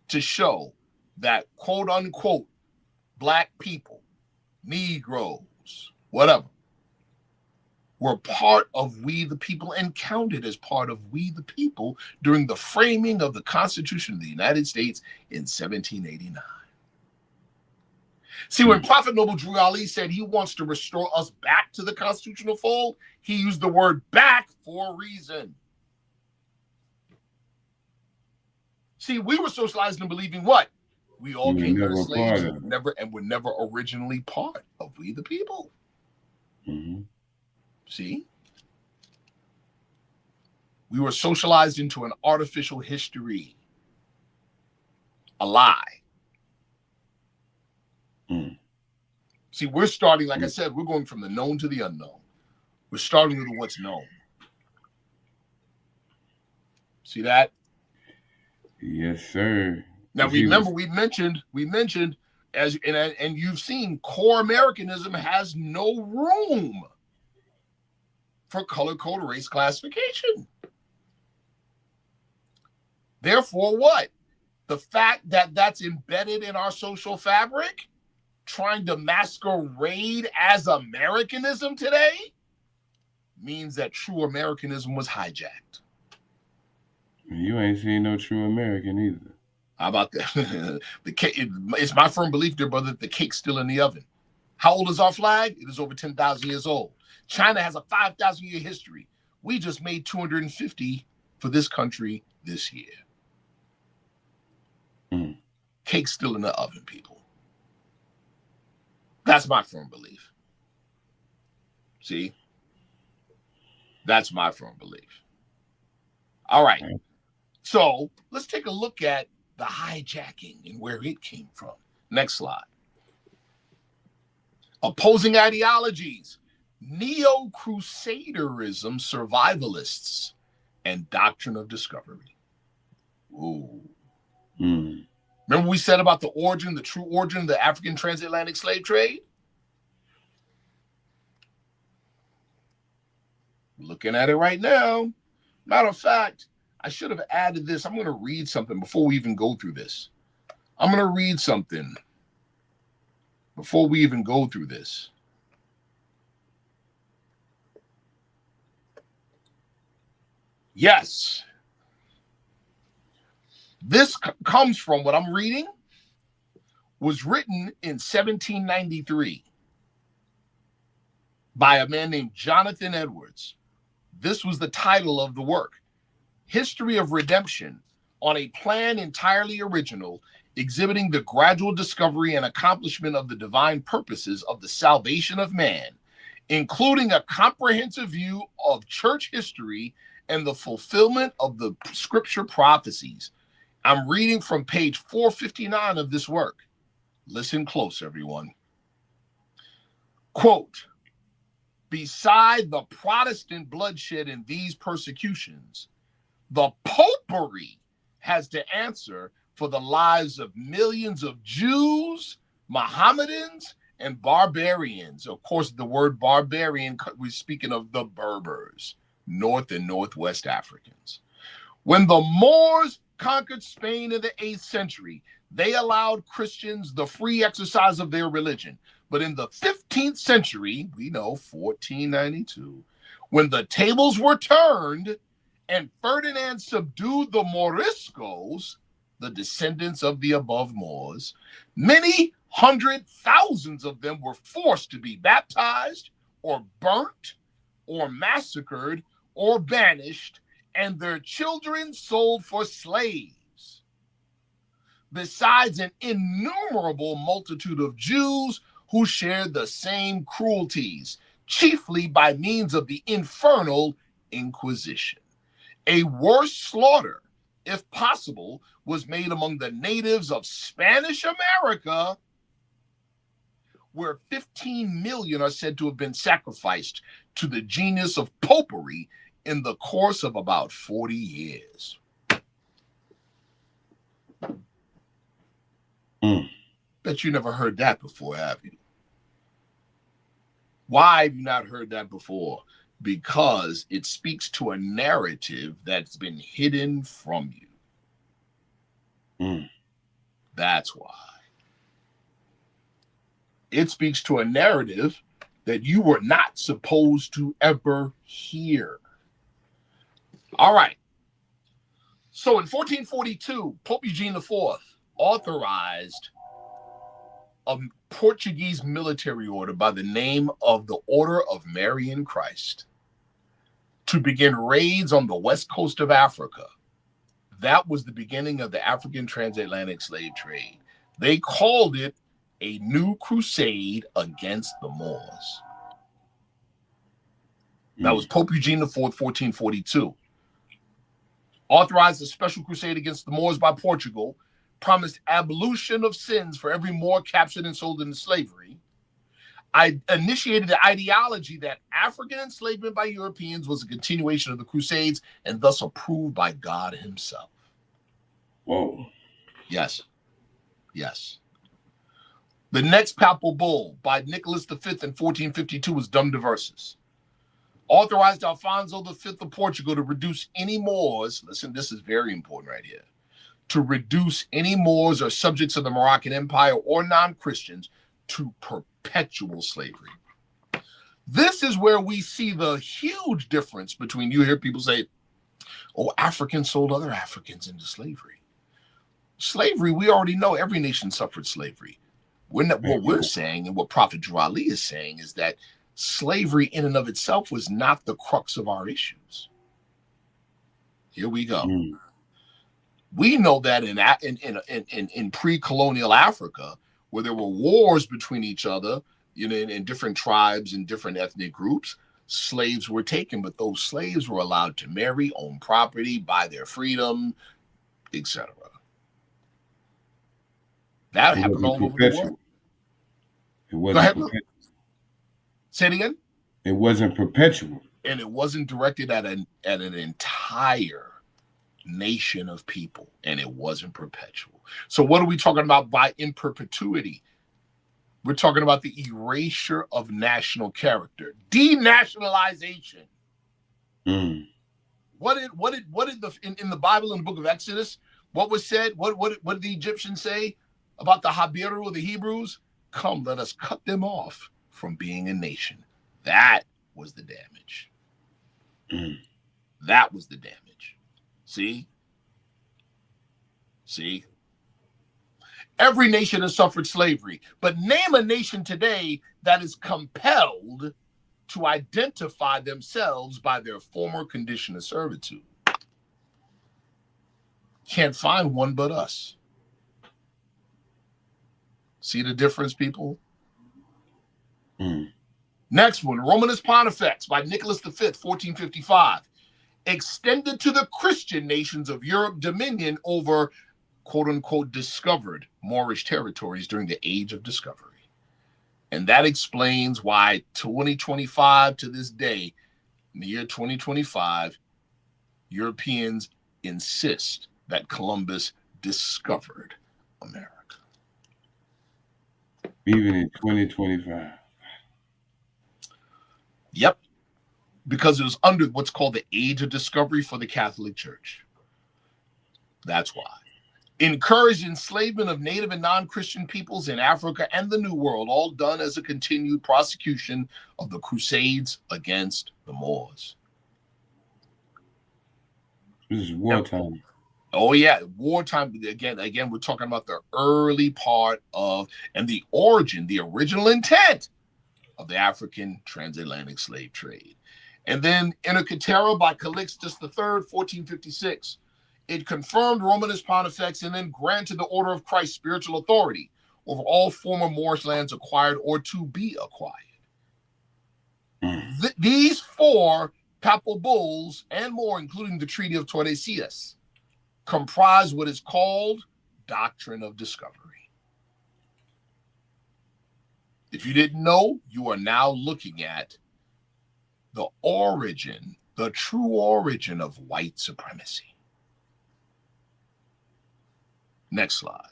to show that quote unquote black people, Negroes, whatever, were part of We the People and counted as part of We the People during the framing of the Constitution of the United States in 1789. See, when Prophet Noble Drew Ali said he wants to restore us back to the constitutional fold, he used the word back for a reason. See, we were socialized in believing what? We all came here as slaves and were never originally part of We the People. Mm-hmm. See? We were socialized into an artificial history. A lie. See, we're starting, like I said, we're going from the known to the unknown. We're starting with what's known. See that? Yes, sir. Now remember, we mentioned as and you've seen core Americanism has no room for color code race classification. Therefore, what? The fact that that's embedded in our social fabric, trying to masquerade as Americanism today, means that true Americanism was hijacked. You ain't seen no true American either. How about that? The cake, it's my firm belief, dear brother, that the cake's still in the oven. How old is our flag? It is over 10,000 years old. China has a 5,000-year history. We just made 250 for this country this year. Cake's still in the oven, people. That's my firm belief. See? That's my firm belief. All right. So let's take a look at the hijacking and where it came from. Next slide. Opposing ideologies, neo-crusaderism, survivalists, and doctrine of discovery. Ooh. Mm. Remember we said about the origin, the true origin of the African transatlantic slave trade? Looking at it right now. Matter of fact, I should have added this. I'm going to read something before we even go through this. I'm going to read something before we even go through this. Yes. This comes from what I'm reading, was written in 1793 by a man named Jonathan Edwards. This was the title of the work, History of Redemption, on a plan entirely original, exhibiting the gradual discovery and accomplishment of the divine purposes of the salvation of man, including a comprehensive view of church history and the fulfillment of the scripture prophecies. I'm reading from page 459 of this work. Listen close, everyone. Quote, beside the Protestant bloodshed in these persecutions, the popery has to answer for the lives of millions of Jews, Mohammedans, and barbarians. Of course, the word barbarian, we're speaking of the Berbers, North and Northwest Africans. When the Moors conquered Spain in the 8th century, they allowed Christians the free exercise of their religion. But in the 15th century, we know 1492, when the tables were turned and Ferdinand subdued the Moriscos, the descendants of the above Moors, many hundred thousands of them were forced to be baptized or burnt or massacred or banished, and their children sold for slaves. Besides an innumerable multitude of Jews who shared the same cruelties, chiefly by means of the infernal Inquisition. A worse slaughter, if possible, was made among the natives of Spanish America, where 15 million are said to have been sacrificed to the genius of popery in the course of about 40 years. Bet you never heard that before, have you? Why have you not heard that before? Because it speaks to a narrative that's been hidden from you. That's why. It speaks to a narrative that you were not supposed to ever hear. All right. So in 1442, Pope Eugene IV authorized a Portuguese military order by the name of the Order of Marian Christ to begin raids on the west coast of Africa. That was the beginning of the African transatlantic slave trade. They called it a new crusade against the Moors. That was Pope Eugene IV, 1442. Authorized a special crusade against the Moors by Portugal, promised abolition of sins for every Moor captured and sold into slavery. I initiated the ideology that African enslavement by Europeans was a continuation of the Crusades and thus approved by God himself. Whoa. Yes. Yes. The next papal bull by Nicholas V in 1452 was Dum Diversas. Authorized Alfonso V of Portugal to reduce any Moors, listen, this is very important right here, to reduce any Moors or subjects of the Moroccan Empire or non-Christians to perpetual slavery. This is where we see the huge difference between, you hear people say, oh, Africans sold other Africans into slavery. Slavery, we already know every nation suffered slavery. What we're saying and what Prophet Drew Ali is saying is that slavery in and of itself was not the crux of our issues. Here we go. We know that in pre-colonial Africa, where there were wars between each other, in different tribes and different ethnic groups, slaves were taken, but those slaves were allowed to marry, own property, buy their freedom, etc. That happened all over the world. It wasn't perpetual. Say it again? It wasn't perpetual. And it wasn't directed at an entire nation of people, and it wasn't perpetual. So what are we talking about by in perpetuity? We're talking about the erasure of national character, denationalization. Mm. What did the in the Bible, in the book of Exodus, what was said? What did the Egyptians say about the Habiru, the Hebrews? Come, let us cut them off from being a nation. That was the damage. Mm. That was the damage. See? Every nation has suffered slavery, but name a nation today that is compelled to identify themselves by their former condition of servitude. Can't find one but us. See the difference, people? Mm. Next one, Romanus Pontifex by Nicholas V, 1455. Extended to the Christian nations of Europe dominion over quote-unquote discovered Moorish territories during the Age of Discovery. And that explains why 2025 to this day, in the year 2025, Europeans insist that Columbus discovered America. Even in 2025. Yep, because it was under what's called the Age of Discovery for the Catholic Church. That's why. Encouraged enslavement of native and non-Christian peoples in Africa and the New World, all done as a continued prosecution of the Crusades against the Moors. This is wartime. Oh yeah, wartime. Again, we're talking about the early part of and the origin, the original intent of the African transatlantic slave trade. And then Inter by Calixtus III, 1456. It confirmed Romanus Pontifex and then granted the Order of Christ spiritual authority over all former Moorish lands acquired or to be acquired. Mm. These four papal bulls and more, including the Treaty of Tordesillas, comprise what is called doctrine of discovery. If you didn't know, you are now looking at the origin, the true origin of white supremacy. Next slide.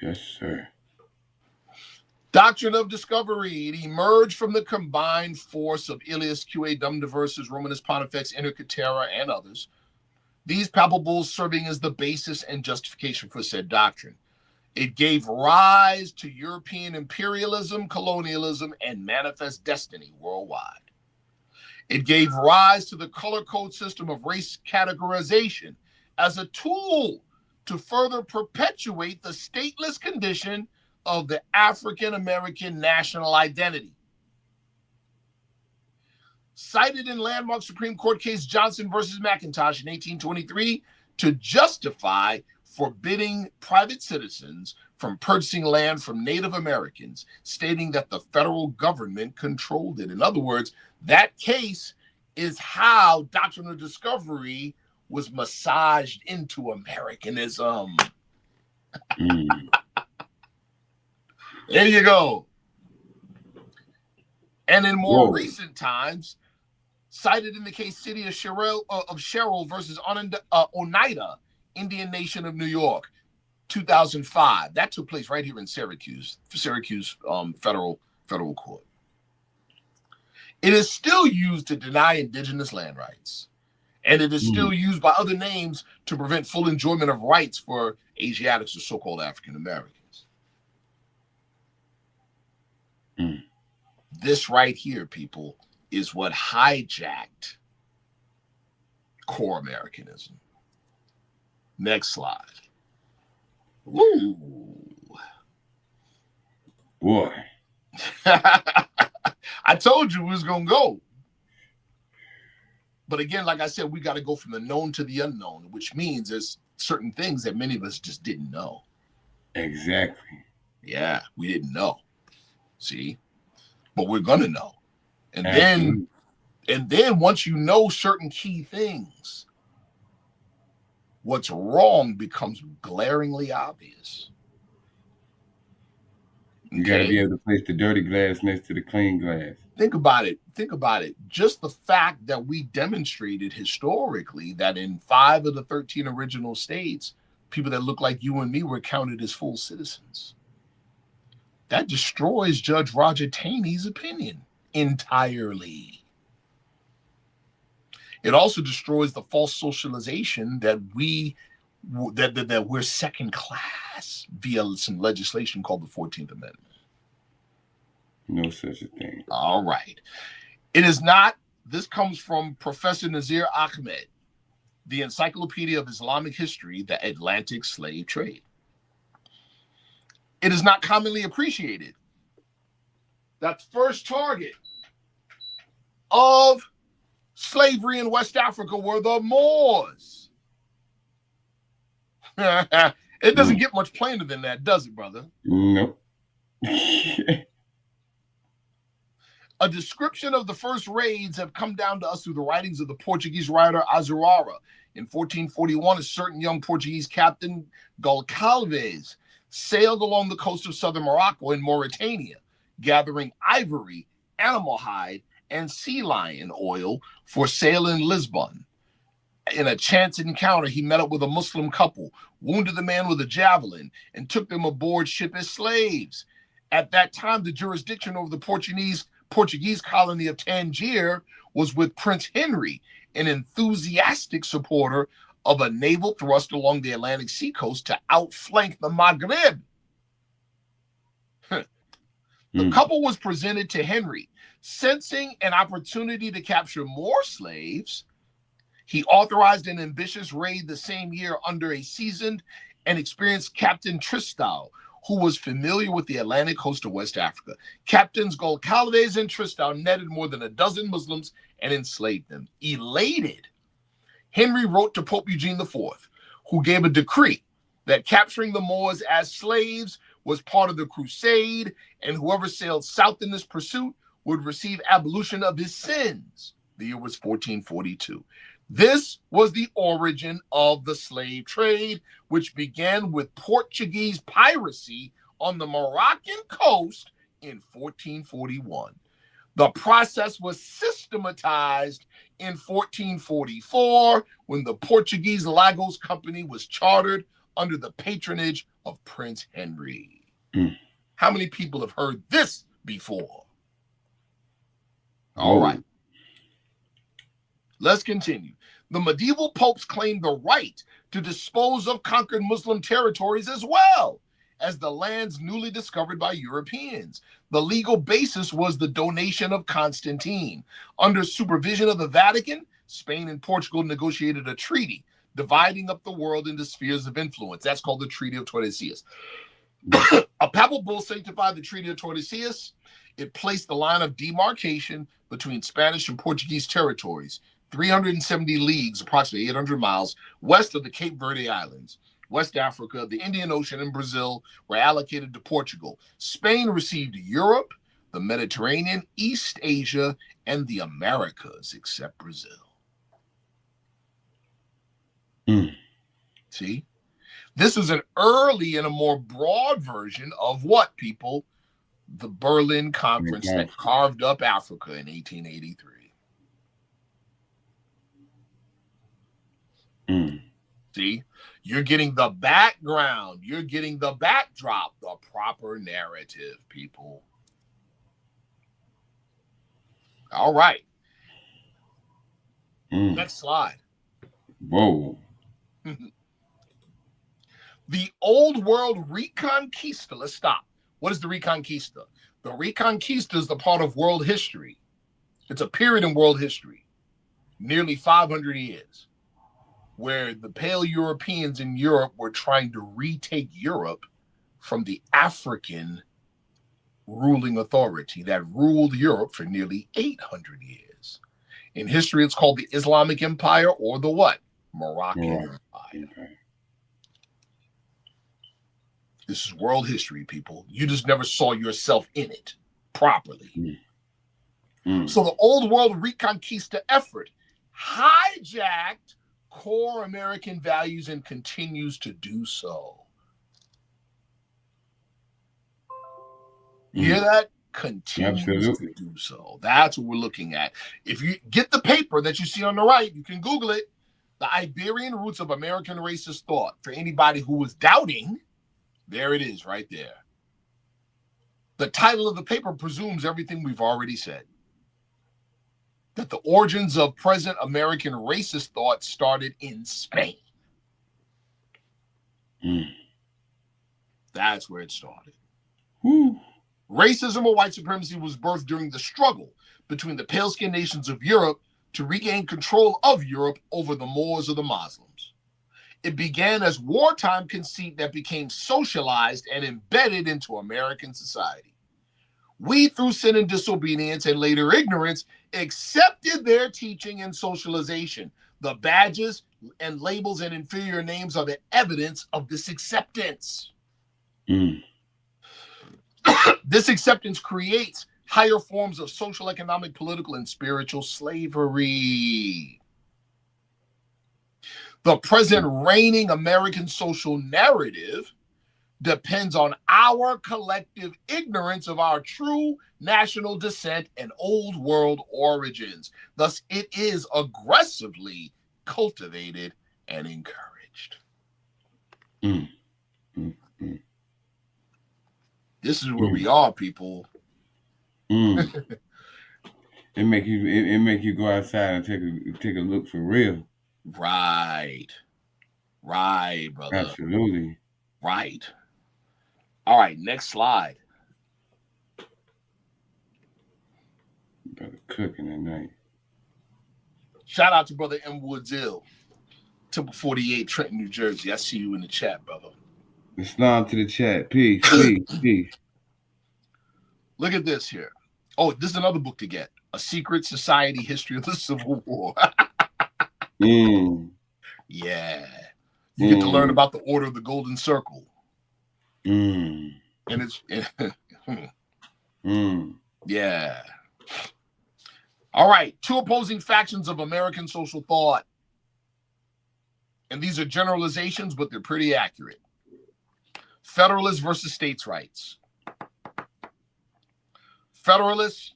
Yes, sir. Doctrine of discovery. It emerged from the combined force of Ilias, Q.A. Dum Diversus, Romanus Pontifex, Inter Caetera, and others. These papal bulls serving as the basis and justification for said doctrine. It gave rise to European imperialism, colonialism, and manifest destiny worldwide. It gave rise to the color code system of race categorization as a tool to further perpetuate the stateless condition of the African American national identity. Cited in landmark Supreme Court case Johnson versus McIntosh in 1823 to justify forbidding private citizens from purchasing land from Native Americans, stating that the federal government controlled it. In other words, that case is how doctrine of discovery was massaged into Americanism. Mm. There you go. And in more recent times, cited in the case City of Sherrill versus Oneida, Indian Nation of New York, 2005. That took place right here in Syracuse federal court. It is still used to deny indigenous land rights. And it is still used by other names to prevent full enjoyment of rights for Asiatics or so-called African Americans. Mm. This right here, people, is what hijacked core Americanism. Next slide. Woo. Boy. I told you we was going to go. But again, like I said, we got to go from the known to the unknown, which means there's certain things that many of us just didn't know. Exactly. Yeah, we didn't know. See? But we're going to know. And Absolutely. then once you know certain key things, what's wrong becomes glaringly obvious. You got to Okay. be able to place the dirty glass next to the clean glass. Think about it. Think about it. Just the fact that we demonstrated historically that in 5 of the 13 original states, people that look like you and me were counted as full citizens. That destroys Judge Roger Taney's opinion entirely. It also destroys the false socialization that we're second class via some legislation called the 14th Amendment. No such a thing. All right. It is not. This comes from Professor Nazir Ahmed, the Encyclopedia of Islamic History, the Atlantic Slave Trade. It is not commonly appreciated that the first target of slavery in West Africa were the Moors. It doesn't get much plainer than that, does it, brother? Nope. A description of the first raids have come down to us through the writings of the Portuguese writer Azurara. In 1441, a certain young Portuguese captain, Goncalves, sailed along the coast of southern Morocco in Mauritania, gathering ivory, animal hide, and sea lion oil for sale in Lisbon. In a chance encounter, he met up with a Muslim couple, wounded the man with a javelin, and took them aboard ship as slaves. At that time, the jurisdiction over the Portuguese colony of Tangier was with Prince Henry, an enthusiastic supporter of a naval thrust along the Atlantic seacoast to outflank the Maghreb. The couple was presented to Henry. Sensing an opportunity to capture more slaves, he authorized an ambitious raid the same year under a seasoned and experienced Captain Tristão, who was familiar with the Atlantic coast of West Africa. Captains Goncalves and Tristão netted more than a dozen Muslims and enslaved them. Elated, Henry wrote to Pope Eugene IV, who gave a decree that capturing the Moors as slaves was part of the crusade, and whoever sailed south in this pursuit would receive abolition of his sins. The year was 1442. This was the origin of the slave trade, which began with Portuguese piracy on the Moroccan coast in 1441. The process was systematized in 1444 when the Portuguese Lagos Company was chartered under the patronage of Prince Henry. How many people have heard this before? All right. Let's continue. The medieval popes claimed the right to dispose of conquered Muslim territories as well as the lands newly discovered by Europeans. The legal basis was the donation of Constantine. Under supervision of the Vatican, Spain and Portugal negotiated a treaty dividing up the world into spheres of influence. That's called the Treaty of Tordesillas. A papal bull sanctified the Treaty of Tordesillas. It placed the line of demarcation between Spanish and Portuguese territories, 370 leagues, approximately 800 miles, west of the Cape Verde Islands. West Africa, the Indian Ocean, and Brazil were allocated to Portugal. Spain received Europe, the Mediterranean, East Asia, and the Americas, except Brazil. See? This is an early and a more broad version of what, people? The Berlin Conference that carved up Africa in 1883. See? You're getting the background. You're getting the backdrop, the proper narrative, people. All right. Next slide. Whoa. The Old World Reconquista. Let's stop. What is the Reconquista? The Reconquista is the part of world history. It's a period in world history, nearly 500 years, where the Pale Europeans in Europe were trying to retake Europe from the African ruling authority that ruled Europe for nearly 800 years. In history, it's called the Islamic Empire or the what? Moroccan Empire. This is world history, people. You just never saw yourself in it properly. So the Old World Reconquista effort hijacked core American values and continues to do so. You hear that? Continues to Absolutely. do so. That's what we're looking at. If you get the paper that you see on the right, you can Google it. The Iberian Roots of American Racist Thought. For anybody who was doubting, there it is right there. The title of the paper presumes everything we've already said. That the origins of present American racist thought started in Spain. That's where it started. Racism or white supremacy was birthed during the struggle between the pale-skinned nations of Europe to regain control of Europe over the Moors or the Muslims. It began as wartime conceit that became socialized and embedded into American society. We, through sin and disobedience and later ignorance, accepted their teaching and socialization. The badges and labels and inferior names are the evidence of this acceptance. This acceptance creates higher forms of social, economic, political, and spiritual slavery. The present reigning American social narrative depends on our collective ignorance of our true national descent and old world origins. Thus, it is aggressively cultivated and encouraged. This is where we are, people. It make you go outside and take a look for real. Right, brother. Absolutely. Right. All right, next slide. Brother cooking at night. Shout out to Brother M. Woods Ill, Temple 48, Trenton, New Jersey. I see you in the chat, brother. Islam to the chat. Peace, peace, peace. Look at this here. Oh, this is another book to get. A Secret Society History of the Civil War. Yeah. You get to learn about the Order of the Golden Circle. And it's... Yeah. All right. Two opposing factions of American social thought. And these are generalizations, but they're pretty accurate. Federalists versus states' rights. Federalists,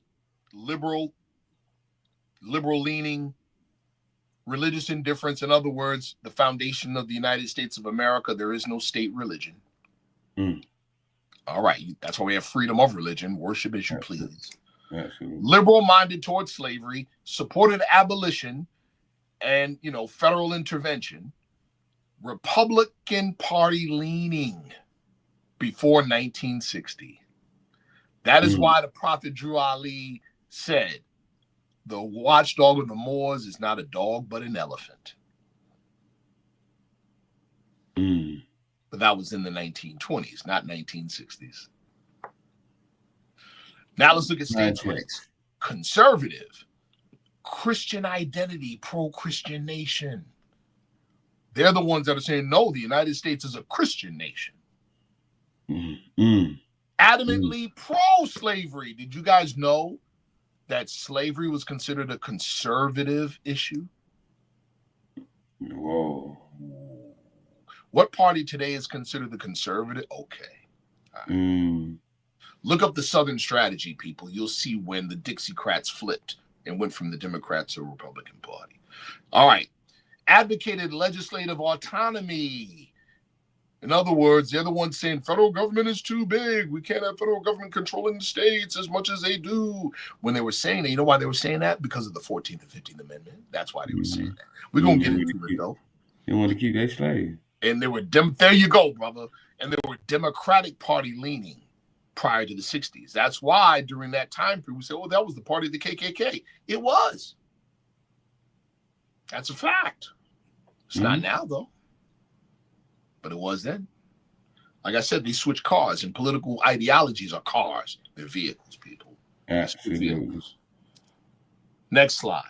liberal-leaning, religious indifference. In other words, the foundation of the United States of America, there is no state religion. All right. That's why we have freedom of religion. Worship as you please. Absolutely. Liberal-minded towards slavery, supported abolition and, federal intervention. Republican Party leaning before 1960. That is why the Prophet Drew Ali said, the watchdog of the Moors is not a dog, but an elephant. But that was in the 1920s, not 1960s. Now let's look at states' rights. Conservative, Christian identity, pro-Christian nation. They're the ones that are saying, no, the United States is a Christian nation. Adamantly pro-slavery. Did you guys know that slavery was considered a conservative issue? Whoa. What party today is considered the conservative? Okay. Look up the Southern strategy, people. You'll see when the Dixiecrats flipped and went from the Democrats to the Republican Party. All right. Advocated legislative autonomy. In other words, they're the ones saying federal government is too big. We can't have federal government controlling the states as much as they do. When they were saying that, you know why they were saying that? Because of the 14th and 15th Amendment. That's why they were saying that. We're going to get into it, though. They want to keep their slaves. And they were, there you go, brother. And they were Democratic Party leaning prior to the 60s. That's why during that time period, we said, oh, that was the party of the KKK. It was. That's a fact. It's not now, though. But it was then. Like I said, they switch cars, and political ideologies are cars. They're vehicles, people. Absolutely. Vehicles. Next slide.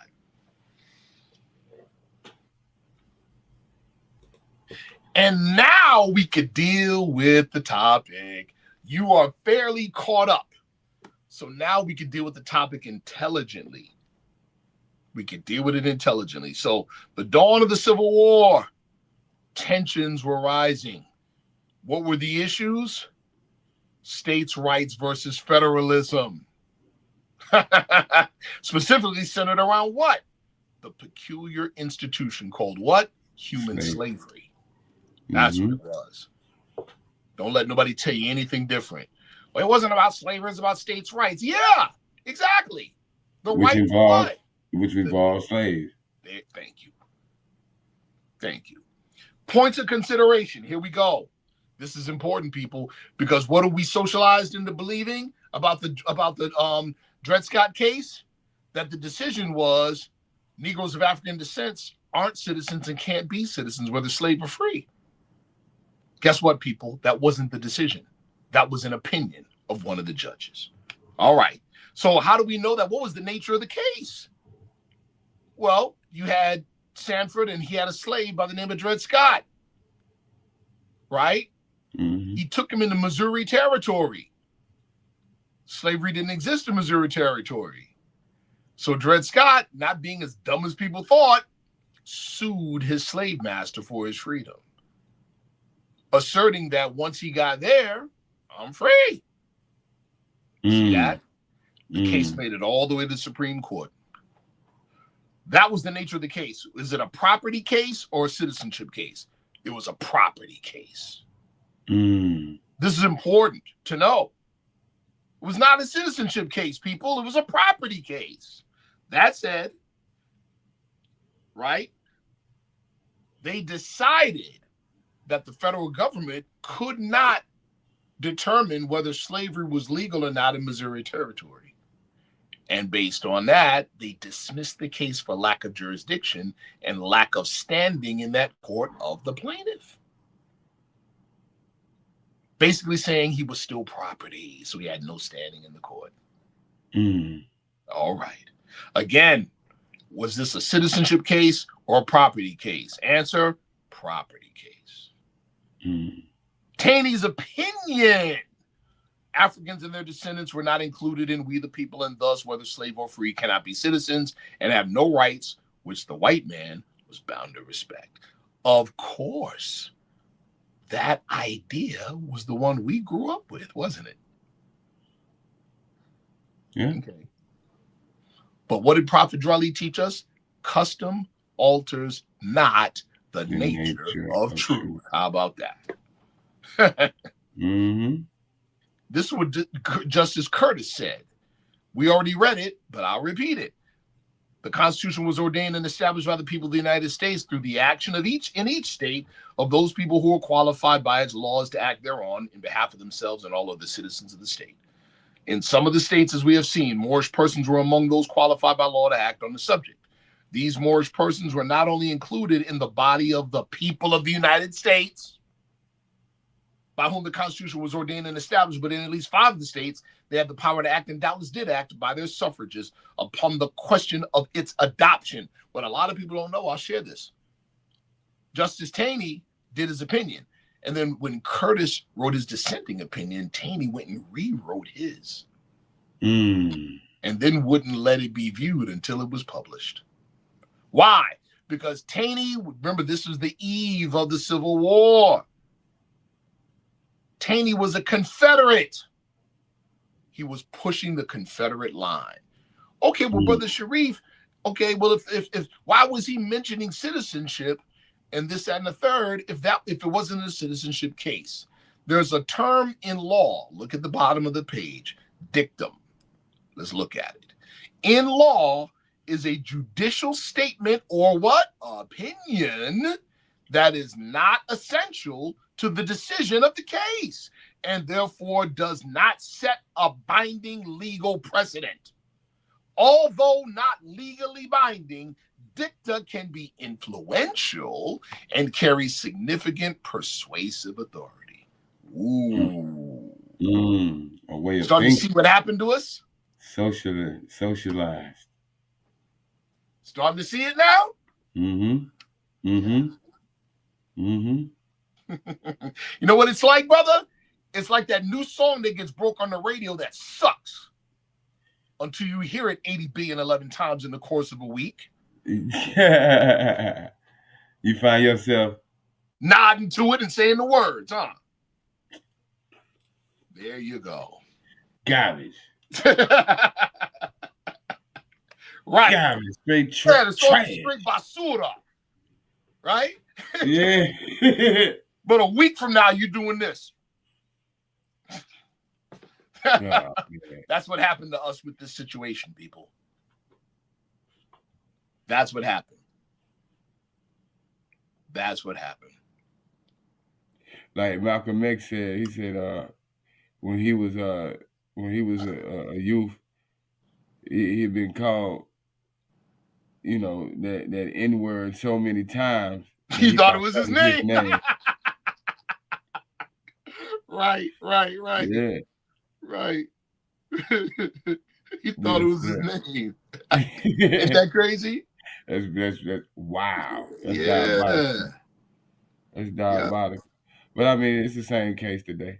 And now we could deal with the topic. You are fairly caught up. So now we can deal with the topic intelligently. We can deal with it intelligently. So the dawn of the Civil War, tensions were rising. What were the issues? States' rights versus federalism. Specifically centered around what? The peculiar institution called what? Human slavery. That's what it was. Don't let nobody tell you anything different. Well, it wasn't about slavery, it's about states' rights. Yeah, exactly. The which right to involves what? which involves slaves. Thank you. Thank you. Points of consideration. Here we go. This is important, people, because what are we socialized into believing about the Dred Scott case? That the decision was Negroes of African descent aren't citizens and can't be citizens, whether slave or free. Guess what, people? That wasn't the decision. That was an opinion of one of the judges. All right. So how do we know that? What was the nature of the case? Well, you had Sanford, and he had a slave by the name of Dred Scott. Right? He took him into Missouri Territory. Slavery didn't exist in Missouri Territory. So Dred Scott, not being as dumb as people thought, sued his slave master for his freedom, asserting that once he got there, I'm free. See that? The case made it all the way to the Supreme Court. That was the nature of the case. Is it a property case or a citizenship case? It was a property case. This is important to know. It was not a citizenship case, people. It was a property case. That said, right, they decided that the federal government could not determine whether slavery was legal or not in Missouri Territory. And based on that, they dismissed the case for lack of jurisdiction and lack of standing in that court of the plaintiff. Basically saying he was still property, so he had no standing in the court. All right. Again, was this a citizenship case or a property case? Answer, property case. Taney's opinion. Africans and their descendants were not included in We the People, and thus, whether slave or free, cannot be citizens and have no rights, which the white man was bound to respect. Of course, that idea was the one we grew up with, wasn't it? Yeah. Okay. But what did Prophet Drali teach us? Custom alters not the nature of truth. How about that? This is what Justice Curtis said. We already read it, but I'll repeat it. The Constitution was ordained and established by the people of the United States through the action of each state of those people who are qualified by its laws to act thereon in behalf of themselves and all other citizens of the state. In some of the states, as we have seen, Moorish persons were among those qualified by law to act on the subject. These Moorish persons were not only included in the body of the people of the United States, by whom the Constitution was ordained and established, but in at least 5 of the states, they had the power to act and doubtless did act by their suffrages upon the question of its adoption. What a lot of people don't know, I'll share this. Justice Taney did his opinion. And then when Curtis wrote his dissenting opinion, Taney went and rewrote his. And then wouldn't let it be viewed until it was published. Why? Because Taney, remember, this was the eve of the Civil War. Taney was a Confederate. He was pushing the Confederate line. Okay, well, Brother Sharif, okay, well, if why was he mentioning citizenship and this, that, and the third, if it wasn't a citizenship case? There's a term in law. Look at the bottom of the page. Dictum. Let's look at it. In law is a judicial statement or what? Opinion that is not essential to the decision of the case and therefore does not set a binding legal precedent. Although not legally binding, dicta can be influential and carry significant persuasive authority. Ooh. A way of starting thinking. To see what happened to us? Socialized. Starting to see it now? You know what it's like, brother? It's like that new song that gets broke on the radio that sucks until you hear it 80 billion 11 times in the course of a week. You find yourself nodding to it and saying the words, huh? There you go. Garbage. Right. Garbage. Straight Yeah, it's all trash. straight basura. Right? Yeah. But a week from now, you're doing this. Oh, That's what happened to us with this situation, people. That's what happened. That's what happened. Like Malcolm X said, he said, when he was a youth, he'd been called, that N word so many times that He he thought it thought was that his was his name. name. Right. Yeah. Right. He thought it Yes, was his sir. name. Isn't that crazy? That's wow. That's Yeah. diabolical. That's diabolical. But I mean, it's the same case today.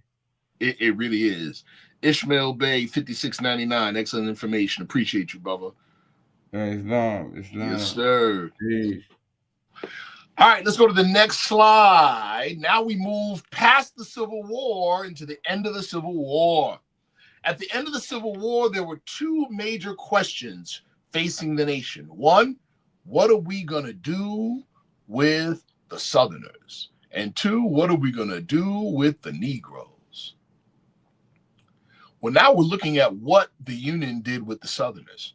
It really is. Ishmael-Bey, 5699. Excellent information. Appreciate you, brother. Islam. Yes, sir. Jeez. All right, let's go to the next slide. Now we move past the Civil War into the end of the Civil War. At the end of the Civil War, there were two major questions facing the nation. One, what are we going to do with the Southerners? And two, what are we going to do with the Negroes? Well, now we're looking at what the Union did with the Southerners.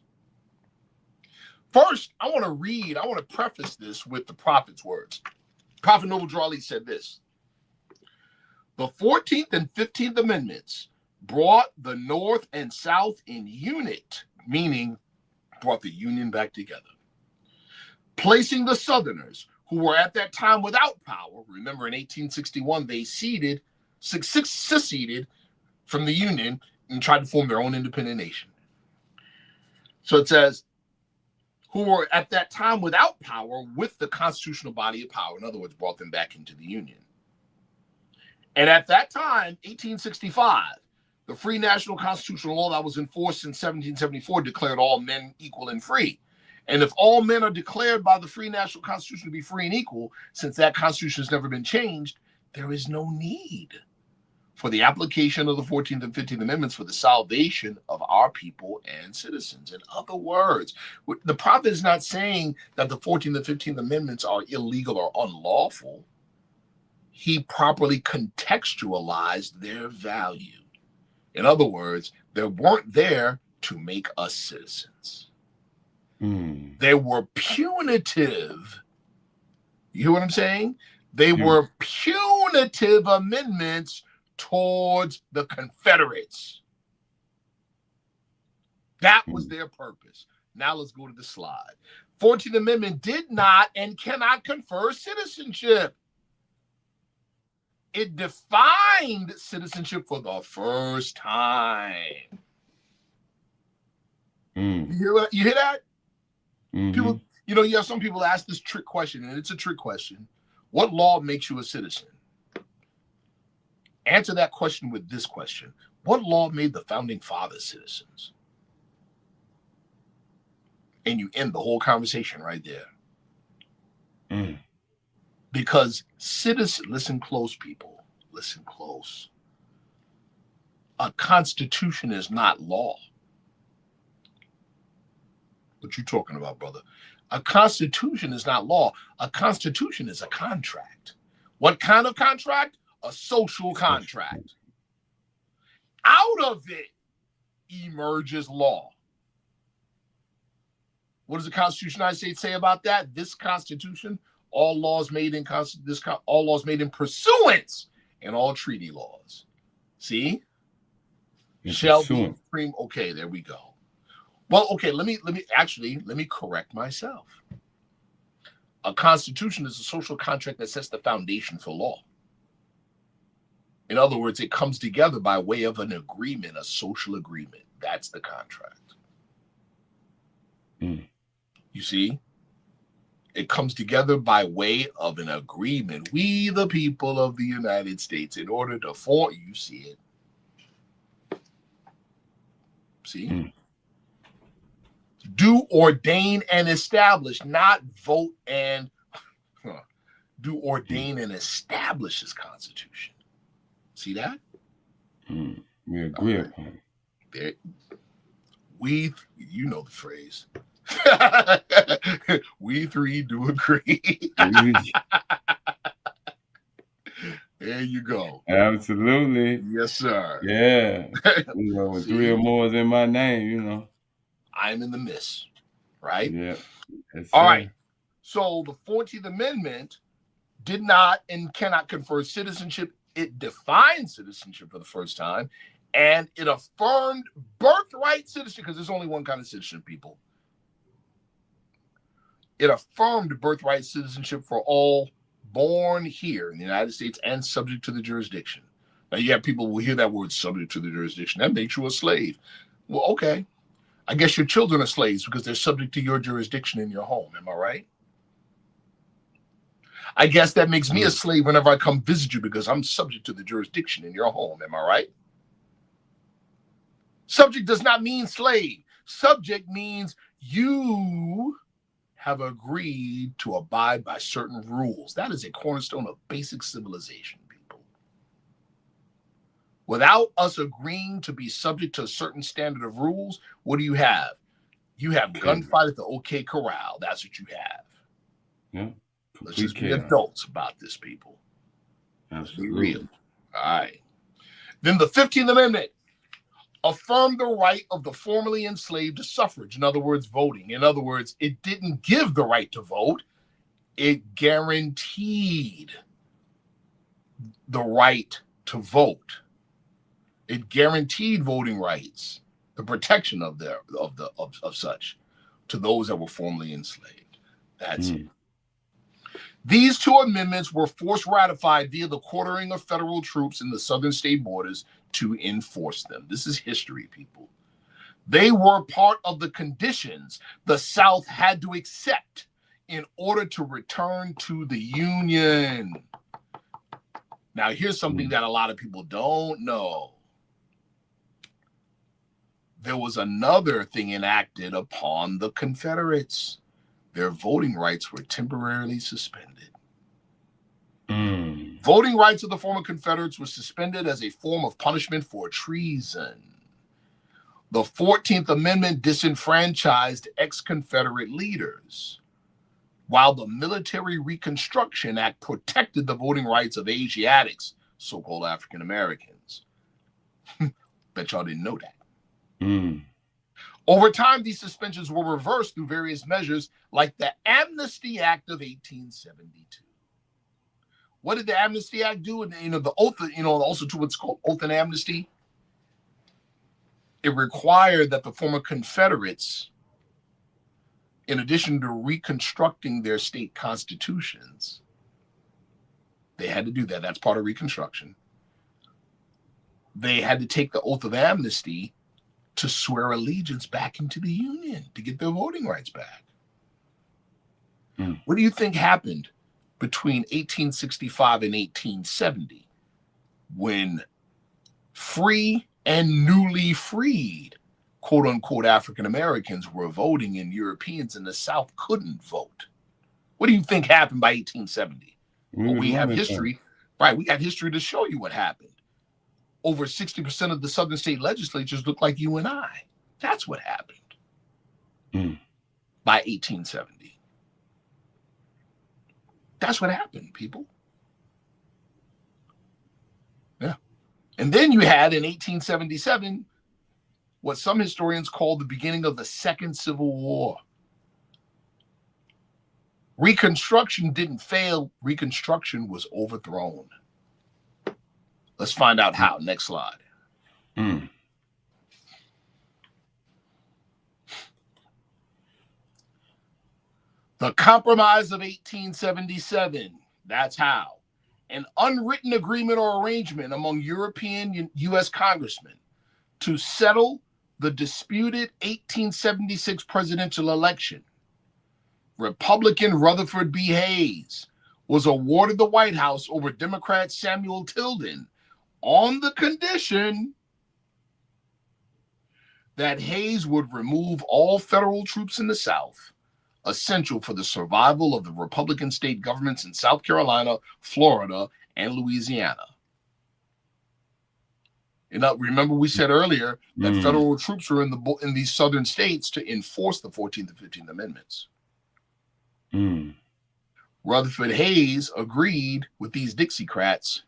First, I want to preface this with the prophet's words. Prophet Noble Drew Ali said this: the 14th and 15th Amendments brought the North and South in unit, meaning brought the Union back together, placing the Southerners, who were at that time without power. Remember, in 1861, they seceded from the Union and tried to form their own independent nation. So it says, who were at that time without power with the constitutional body of power. In other words, brought them back into the Union. And at that time, 1865, the free national constitutional law that was enforced in 1774 declared all men equal and free. And if all men are declared by the free national constitution to be free and equal, since that constitution has never been changed, there is no need for the application of the 14th and 15th Amendments for the salvation of our people and citizens. In other words, the prophet is not saying that the 14th and 15th Amendments are illegal or unlawful. He properly contextualized their value. In other words, they weren't there to make us citizens. They were punitive. You hear what I'm saying? They were punitive amendments towards the Confederates. That was their purpose. Now let's go to the slide. 14th Amendment did not and cannot confer citizenship. It defined citizenship for the first time. You hear that? People, you have some people ask this trick question, and it's a trick question. What law makes you a citizen? Answer that question with this question. What law made the founding fathers citizens? And you end the whole conversation right there. Because listen close, people. Listen close. A constitution is not law. What you talking about, brother? A constitution is not law. A constitution is a contract. What kind of contract? A social contract. Out of it emerges law. What does the Constitution of the United States say about that? This Constitution, all laws made in pursuance, and all treaty laws. See? Shall be supreme. Okay, there we go. Well, okay, let me correct myself. A constitution is a social contract that sets the foundation for law. In other words, it comes together by way of an agreement, a social agreement. That's the contract. You see? It comes together by way of an agreement. We, the people of the United States, in order to form, you see it. See? Do ordain and establish, not vote and do ordain and establish this Constitution. See that? We agree upon it. You know the phrase. We three do agree. There you go. Absolutely. Yes, sir. Yeah. When three or more is in my name, I'm in the midst, right? Yeah. Yes, All sir. right. So the 14th Amendment did not and cannot confer citizenship. It defined citizenship for the first time, and it affirmed birthright citizenship, because there's only one kind of citizenship, people. It affirmed birthright citizenship for all born here in the United States and subject to the jurisdiction. Now, you have people who hear that word subject to the jurisdiction. That makes you a slave. Well, okay. I guess your children are slaves because they're subject to your jurisdiction in your home. Am I right? I guess that makes me a slave whenever I come visit you because I'm subject to the jurisdiction in your home. Am I right? Subject does not mean slave. Subject means you have agreed to abide by certain rules. That is a cornerstone of basic civilization, people. Without us agreeing to be subject to a certain standard of rules, what do you have? You have gunfight at the OK Corral. That's what you have. Yeah. Let's just be adults about this, people. Absolutely. Be real. All right. Then the 15th Amendment affirmed the right of the formerly enslaved to suffrage. In other words, voting. In other words, it didn't give the right to vote. It guaranteed the right to vote. It guaranteed voting rights, the protection of such to those that were formerly enslaved. That's it. These two amendments were force ratified via the quartering of federal troops in the southern state borders to enforce them. This is history, people. They were part of the conditions the South had to accept in order to return to the Union. Now, here's something that a lot of people don't know. There was another thing enacted upon the Confederates. Their voting rights were temporarily suspended. Voting rights of the former Confederates were suspended as a form of punishment for treason. The 14th Amendment disenfranchised ex-Confederate leaders, while the Military Reconstruction Act protected the voting rights of Asiatics, so-called African Americans. Bet y'all didn't know that. Over time, these suspensions were reversed through various measures, like the Amnesty Act of 1872. What did the Amnesty Act do? And the oath, also to what's called oath and amnesty. It required that the former Confederates, in addition to reconstructing their state constitutions, they had to do that. That's part of Reconstruction. They had to take the oath of amnesty to swear allegiance back into the Union to get their voting rights back. What do you think happened between 1865 and 1870 when free and newly freed, quote unquote, African Americans were voting and Europeans in the South couldn't vote? What do you think happened by 1870? Well, we have history, right? We got history to show you what happened. Over 60% of the Southern state legislatures look like you and I. That's what happened by 1870. That's what happened, people. Yeah. And then you had in 1877 what some historians call the beginning of the Second Civil War. Reconstruction didn't fail. Reconstruction was overthrown. Let's find out how. Next slide. The Compromise of 1877. That's how. An unwritten agreement or arrangement among European U.S. congressmen to settle the disputed 1876 presidential election. Republican Rutherford B. Hayes was awarded the White House over Democrat Samuel Tilden on the condition that Hayes would remove all federal troops in the South, essential for the survival of the Republican state governments in South Carolina, Florida, and Louisiana. Remember we said earlier that federal troops were in these southern states to enforce the 14th and 15th Amendments. Rutherford Hayes agreed with these Dixiecrats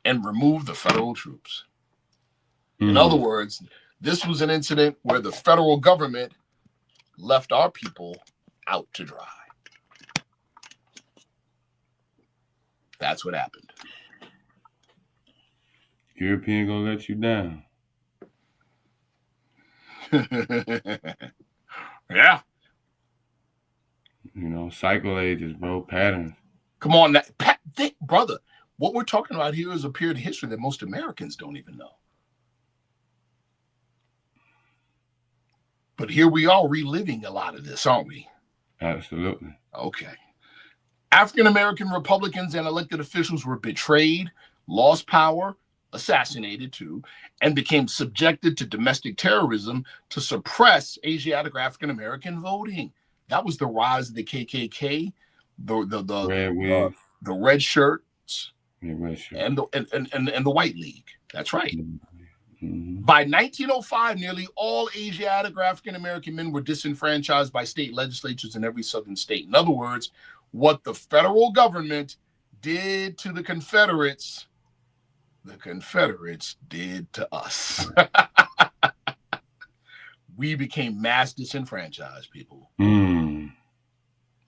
and removed the federal troops. In other words, this was an incident where the federal government left our people out to dry. That's what happened. European gonna let you down. Yeah. You know, cycle ages, bro, patterns. Come on, brother. What we're talking about here is a period of history that most Americans don't even know. But here we are reliving a lot of this, aren't we? Absolutely. Okay. African-American Republicans and elected officials were betrayed, lost power, assassinated too, and became subjected to domestic terrorism to suppress Asiatic African-American voting. That was the rise of the KKK, the red shirts, and the White League. That's right. By 1905, nearly all Asiatic African-American men were disenfranchised by state legislatures in every southern state. In other words, what the federal government did to the Confederates did to us. We became mass disenfranchised people.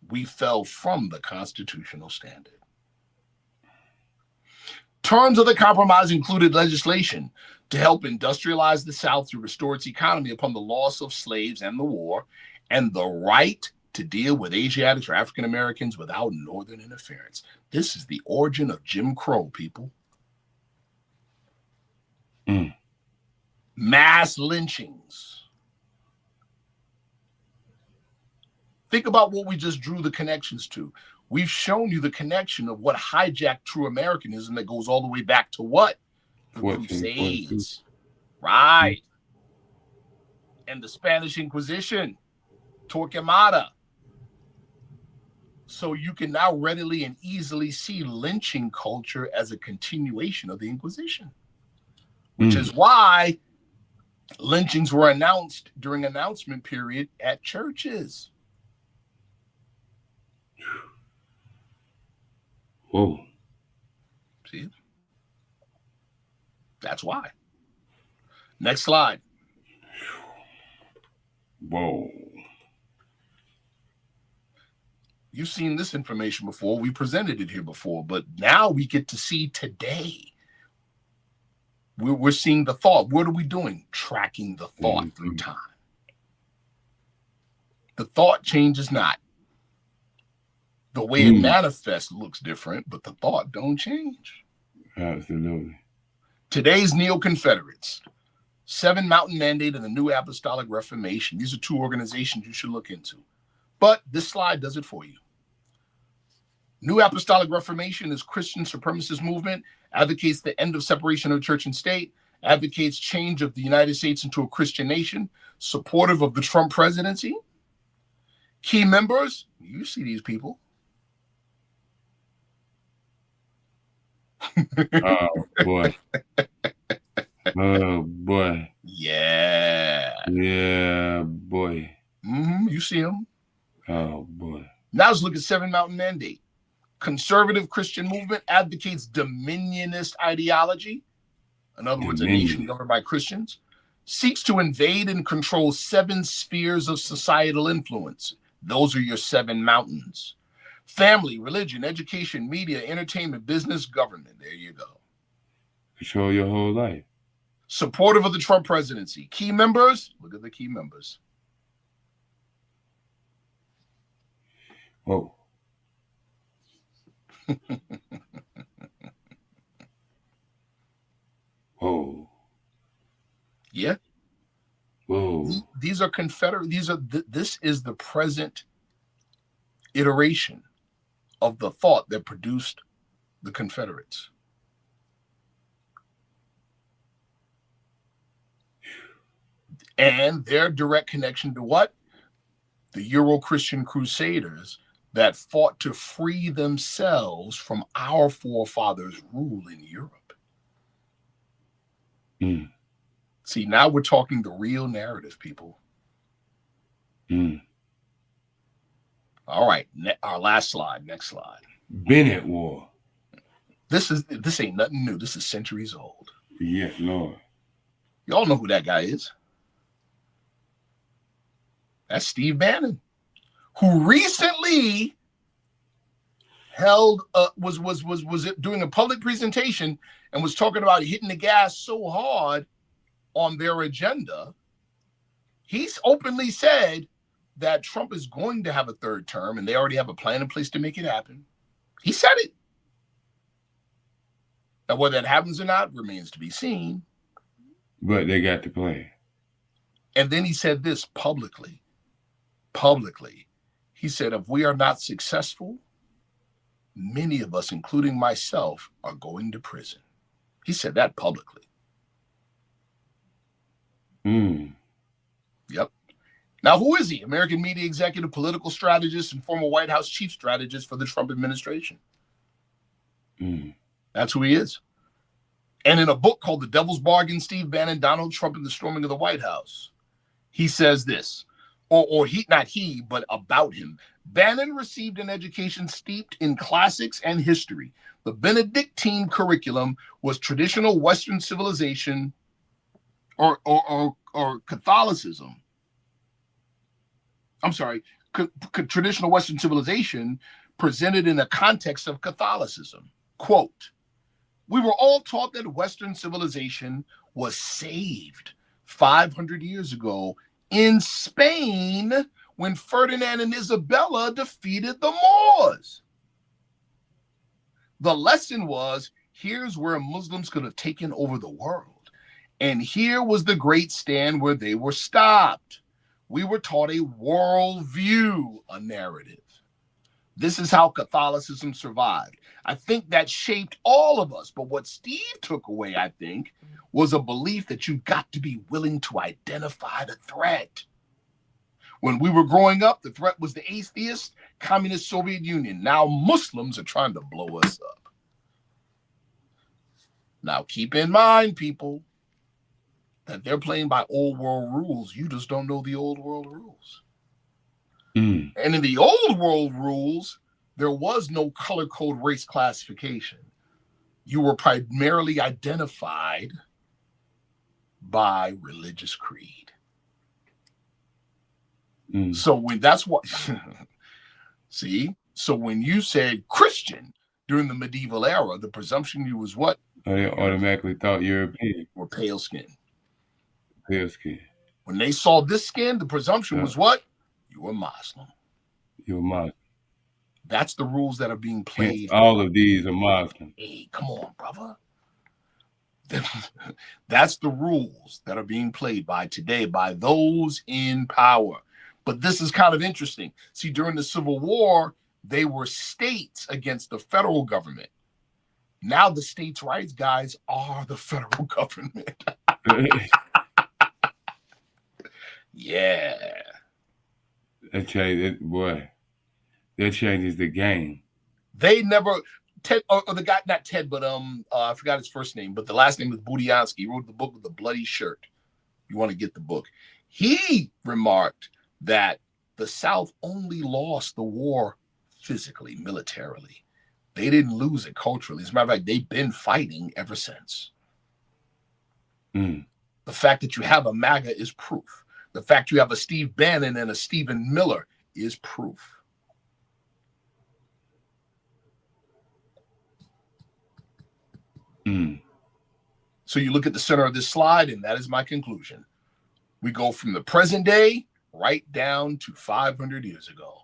We fell from the constitutional standard. Terms of the compromise included legislation to help industrialize the South to restore its economy upon the loss of slaves and the war, and the right to deal with Asiatics or African Americans without Northern interference. This is the origin of Jim Crow, people. Mass lynchings. Think about what we just drew the connections to. We've shown you the connection of what hijacked true Americanism that goes all the way back to what? The Crusades. Right. And the Spanish Inquisition. Torquemada. So you can now readily and easily see lynching culture as a continuation of the Inquisition. Which is why lynchings were announced during announcement period at churches. Whoa. See? That's why. Next slide. Whoa. You've seen this information before. We presented it here before, but now we get to see today. We're seeing the thought. What are we doing? Tracking the thought through time. The thought changes not. The way it manifests looks different, but the thought don't change. Absolutely. Today's neo-Confederates, Seven Mountain Mandate and the New Apostolic Reformation. These are two organizations you should look into. But this slide does it for you. New Apostolic Reformation is Christian supremacist movement, advocates the end of separation of church and state, advocates change of the United States into a Christian nation, supportive of the Trump presidency. Key members, you see these people. Oh, boy. Oh, boy. Yeah. Yeah, boy. You see them. Oh, boy. Now let's look at Seven Mountain Mandate. Conservative Christian movement advocates dominionist ideology. In other words, a nation governed by Christians. Seeks to invade and control 7 spheres of societal influence. Those are your 7 mountains. Family, religion, education, media, entertainment, business, government. There you go. Control your whole life. Supportive of the Trump presidency. Key members. Look at the key members. Whoa. Whoa. Yeah. Whoa. These are Confederate. This is the present iteration of the thought that produced the Confederates. And their direct connection to what? The Euro-Christian Crusaders that fought to free themselves from our forefathers' rule in Europe. Mm. See, now we're talking the real narrative, people. Mm. All right, our last slide. Next slide. Bennett War. This ain't nothing new. This is centuries old. Yes, Lord. Y'all know who that guy is. That's Steve Bannon, who recently was doing a public presentation and was talking about hitting the gas so hard on their agenda. He's openly said that Trump is going to have a third term, and they already have a plan in place to make it happen. He said it. Now, whether that happens or not remains to be seen. But they got to play. And then he said this publicly. Publicly, he said, if we are not successful, many of us, including myself, are going to prison. He said that publicly. Yep. Now, who is he? American media executive, political strategist, and former White House chief strategist for the Trump administration. That's who he is. And in a book called The Devil's Bargain, Steve Bannon, Donald Trump, and the Storming of the White House, he says this, or he, not he, but about him. Bannon received an education steeped in classics and history. The Benedictine curriculum was traditional Western civilization or Catholicism. I'm sorry, traditional Western civilization presented in a context of Catholicism. Quote, we were all taught that Western civilization was saved 500 years ago in Spain when Ferdinand and Isabella defeated the Moors. The lesson was, here's where Muslims could have taken over the world. And here was the great stand where they were stopped. We were taught a worldview, a narrative. This is how Catholicism survived. I think that shaped all of us. But what Steve took away, I think, was a belief that you've got to be willing to identify the threat. When we were growing up, the threat was the atheist, communist Soviet Union. Now Muslims are trying to blow us up. Now keep in mind, people, that they're playing by old world rules. You just don't know the old world rules. And in the old world rules, there was no color code race classification. You were primarily identified by religious creed. So when that's what, see, so when you said Christian during the medieval era, the presumption you was what? They automatically thought European. Or pale skin. Pale skin. When they saw this skin, the presumption was what? You were Muslim. You're Muslim. That's the rules that are being played. Hence, all of these are Muslim. Hey, come on, brother. That's the rules that are being played by today by those in power. But this is kind of interesting. See, during the Civil War, they were states against the federal government. Now the states' rights guys are the federal government. Yeah. That changes, boy. That changes the game. They never Ted or the guy, not Ted, but I forgot his first name, but the last name was Budiansky. He wrote the book with the bloody shirt. You want to get the book. He remarked that the South only lost the war physically, militarily. They didn't lose it culturally. As a matter of fact, they've been fighting ever since. The fact that you have a MAGA is proof. The fact you have a Steve Bannon and a Stephen Miller is proof. So you look at the center of this slide, and that is my conclusion. We go from the present day right down to 500 years ago.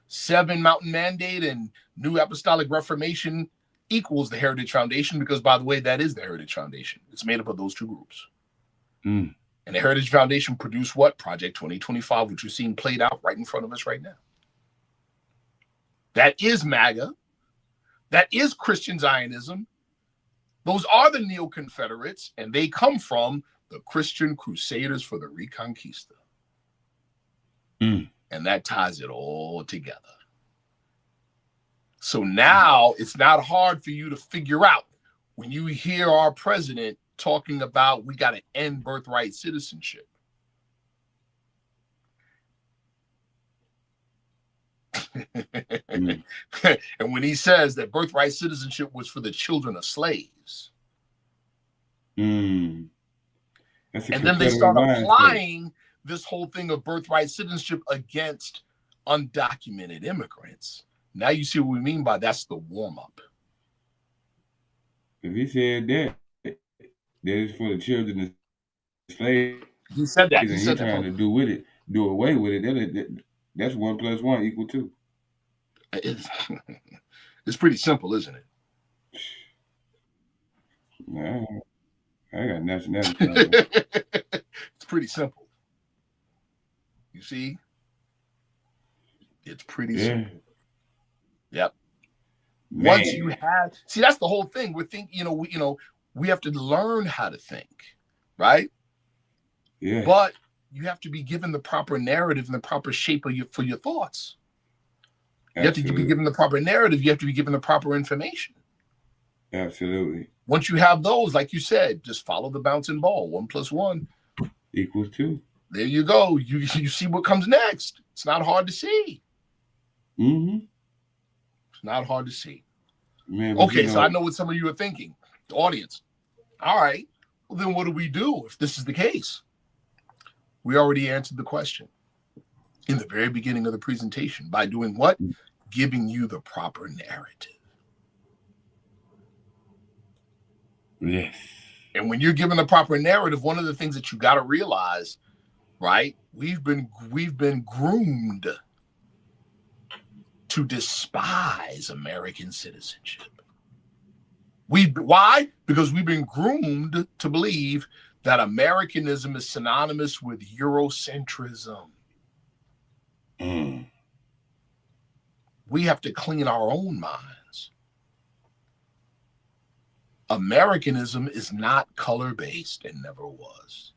7 Mountain Mandate and New Apostolic Reformation equals the Heritage Foundation because, by the way, that is the Heritage Foundation. It's made up of those two groups. And the Heritage Foundation produced what? Project 2025, which you're seeing played out right in front of us right now. That is MAGA. That is Christian Zionism. Those are the neo-Confederates, and they come from the Christian Crusaders for the Reconquista. And that ties it all together. So now it's not hard for you to figure out when you hear our president talking about we got to end birthright citizenship. Mm. And when he says that birthright citizenship was for the children of slaves, Mm. That's a and then they Confederate start mindset. applying this whole thing of birthright citizenship against undocumented immigrants. Now you see what we mean by that's the warm up. If he said that is for the children of slaves, He said and that. he He said trying that. to do away with it, that's 1 + 1 = 2. It's, it's pretty simple, isn't it? Nah, I got nationality problem. It's pretty simple. You see, it's pretty Yeah, simple. Yep. Once you man. have, see, that's the whole thing. We think, we have to learn how to think, right? Yes, But you have to be given the proper narrative and the proper shape for your thoughts. You have to be absolutely, given the proper narrative. You have to be given the proper information. absolutely. Once you have those, like you said, just follow the bouncing ball. 1 + 1 = 2. There you go. You see what comes next. It's not hard to see. Mm-hmm. It's not hard to see. Man, but Okay, so I know what some of you are thinking. The audience. All right. Well, then what do we do if this is the case? We already answered the question in the very beginning of the presentation by doing what? Giving you the proper narrative. yes. And when you're given the proper narrative, one of the things that you got to realize, right? We've been groomed to despise American citizenship. Why? Because we've been groomed to believe that Americanism is synonymous with Eurocentrism. Mm. We have to clean our own minds. Americanism is not color-based and never was.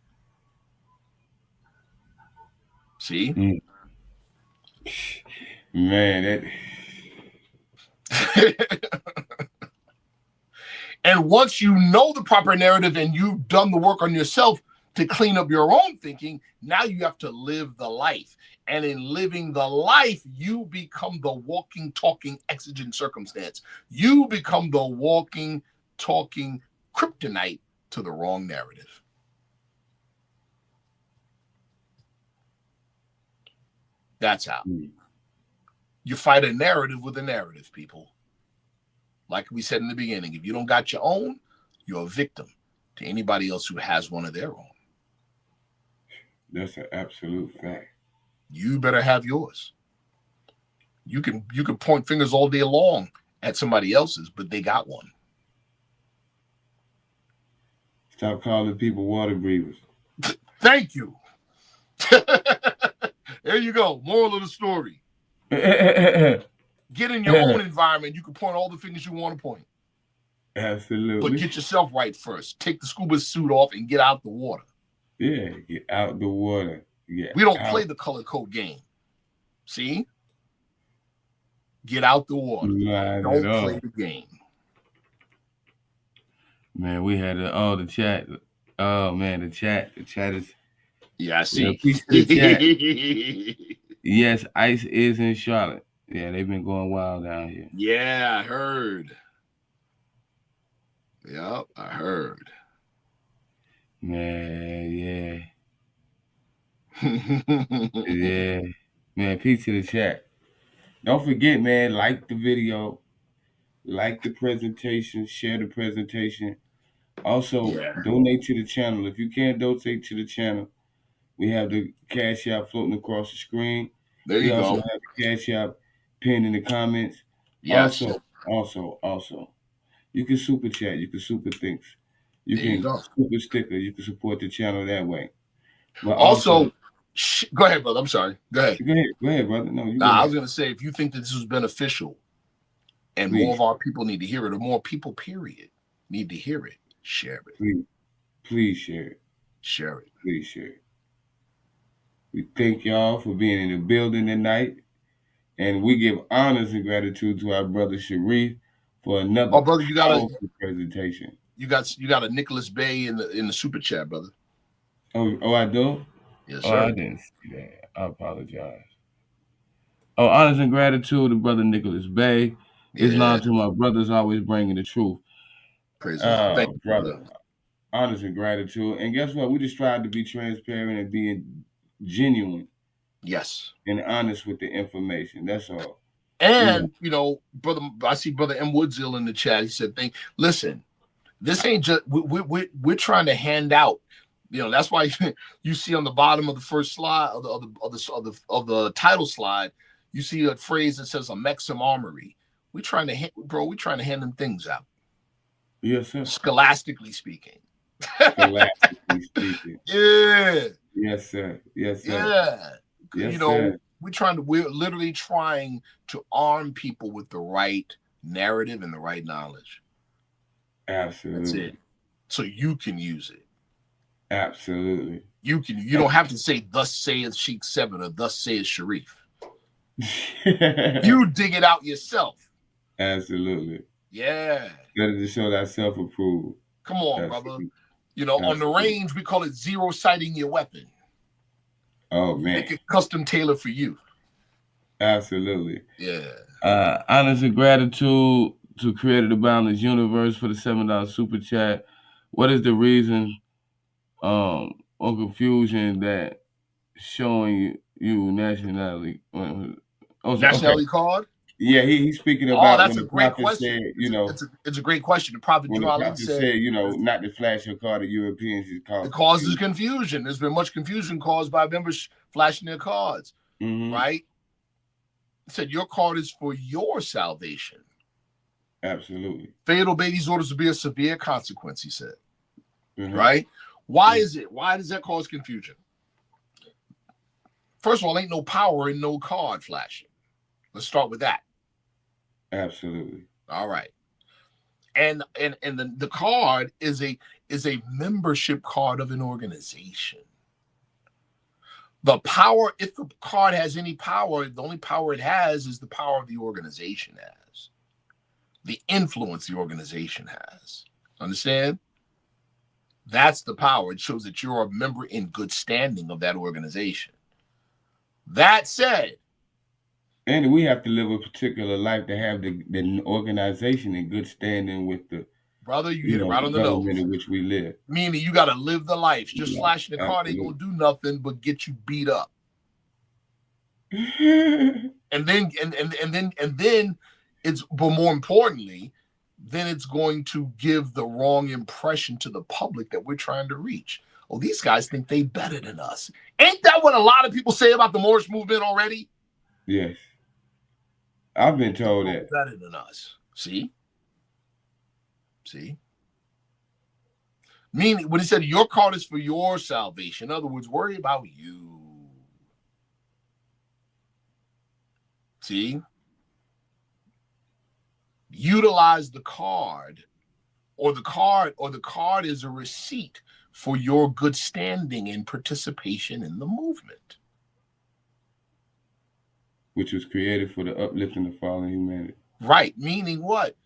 See? Mm. Man, And once you know the proper narrative and you've done the work on yourself to clean up your own thinking, now you have to live the life. And in living the life, you become the walking, talking exigent circumstance. You become the walking, talking kryptonite to the wrong narrative. That's how. You fight a narrative with a narrative, people. Like we said in the beginning, if you don't got your own, you're a victim to anybody else who has one of their own. that's an absolute fact. You better have yours. You can point fingers all day long at somebody else's, but they got one. Stop calling people water breathers. Thank you. There you go. Moral of the story. Get in your own environment. You can point all the fingers you want to point. Absolutely. But get yourself right first. Take the scuba suit off and get out the water. Yeah, get out the water. We don't play the color code game. See? Get out the water. Don't play the game. Man, we had the chat. Oh man, the chat is. Yeah, I see. The chat. Yes, ICE is in Charlotte. Yeah, they've been going wild down here. Yeah, I heard. Yep, I heard. Man, yeah. Yeah. Man, peace to the chat. Don't forget, man, like the video, like the presentation, share the presentation. Also, donate to the channel. If you can't donate to the channel, we have the Cash App floating across the screen. There you we also go. have the Cash App pinned in the comments. Yes. Also, you can super chat. You can super thinks. You There can you go. super sticker. You can support the channel that way. But also go ahead, brother. I'm sorry. Go ahead. Go ahead, brother. No, you. I was going to say, if you think that this was beneficial, and Please. more of our people need to hear it, or more people, period, need to hear it, share it. Please share it. Share it. Please share it. We thank y'all for being in the building tonight, and we give honors and gratitude to our brother Sharif for another brother, you gotta presentation. You got a Nicholas Bay in the super chat, brother. Oh, I do. Yes, Oh, I sir. didn't see that. I apologize. Oh, honors and gratitude to brother Nicholas Bay. Yeah, Islam to my brothers, always bringing the truth. praise the Lord. Thank you, Brother, brother. honors and gratitude. And guess what? We just tried to be transparent and being genuine Yes. and honest with the information. That's all. You know. And brother, I see brother M. Woodsill in the chat. He said, listen, this ain't just we're trying to hand out. That's why you see on the bottom of the first slide of the title slide, you see a phrase that says a Maxim Armory. We're trying to hand them things out. Yes, sir. Scholastically speaking. Scholastically speaking. Yeah. Yes, sir. Yes, sir. Yeah. Yes, sir. We're literally trying to arm people with the right narrative and the right knowledge. Absolutely. That's it. So you can use it. Absolutely. You don't have to say thus saith Sheikh 7 or thus saith Sharif. You dig it out yourself. Absolutely. Yeah. Better to show that self-approval. Come on, Absolutely. brother. On the range, we call it zero sighting your weapon. Oh, man. Make it custom tailored for you. Absolutely. Yeah. Honors and gratitude to Creator the Boundless Universe for the $7 super chat. What is the reason or confusion that showing you nationality? Nationality card? Yeah, he's speaking about that's when a the great prophet question. said, It's a great question. The Prophet when the Ali prophet said, not to flash your card to Europeans, it causes confusion. There's been much confusion caused by members flashing their cards, right? It said your card is for your salvation. Absolutely. Fail to obey these orders will be a severe consequence, he said. Right? Why is it? Why does that cause confusion? First of all, ain't no power in no card flashing. Let's start with that. Absolutely. All right. And the card is a membership card of an organization. The power, if the card has any power, the only power it has is the power of the organization has. The influence the organization has. Understand? That's the power. It shows that you're a member in good standing of that organization. That said, and we have to live a particular life to have the organization in good standing with the brother, you hit it right on the government nose. in which we live. Meaning you got to live the life. Just flashing the card ain't gonna do nothing but get you beat up. and then it's, but more importantly, then it's going to give the wrong impression to the public that we're trying to reach. Oh, these guys think they better than us. Ain't that what a lot of people say about the Moorish movement already? Yes. I've been told that. Better than us. See? Meaning, when he said your card is for your salvation, in other words, worry about you. See? Utilize the card, or the card is a receipt for your good standing and participation in the movement. Which was created for the uplifting of fallen humanity. Right. Meaning what?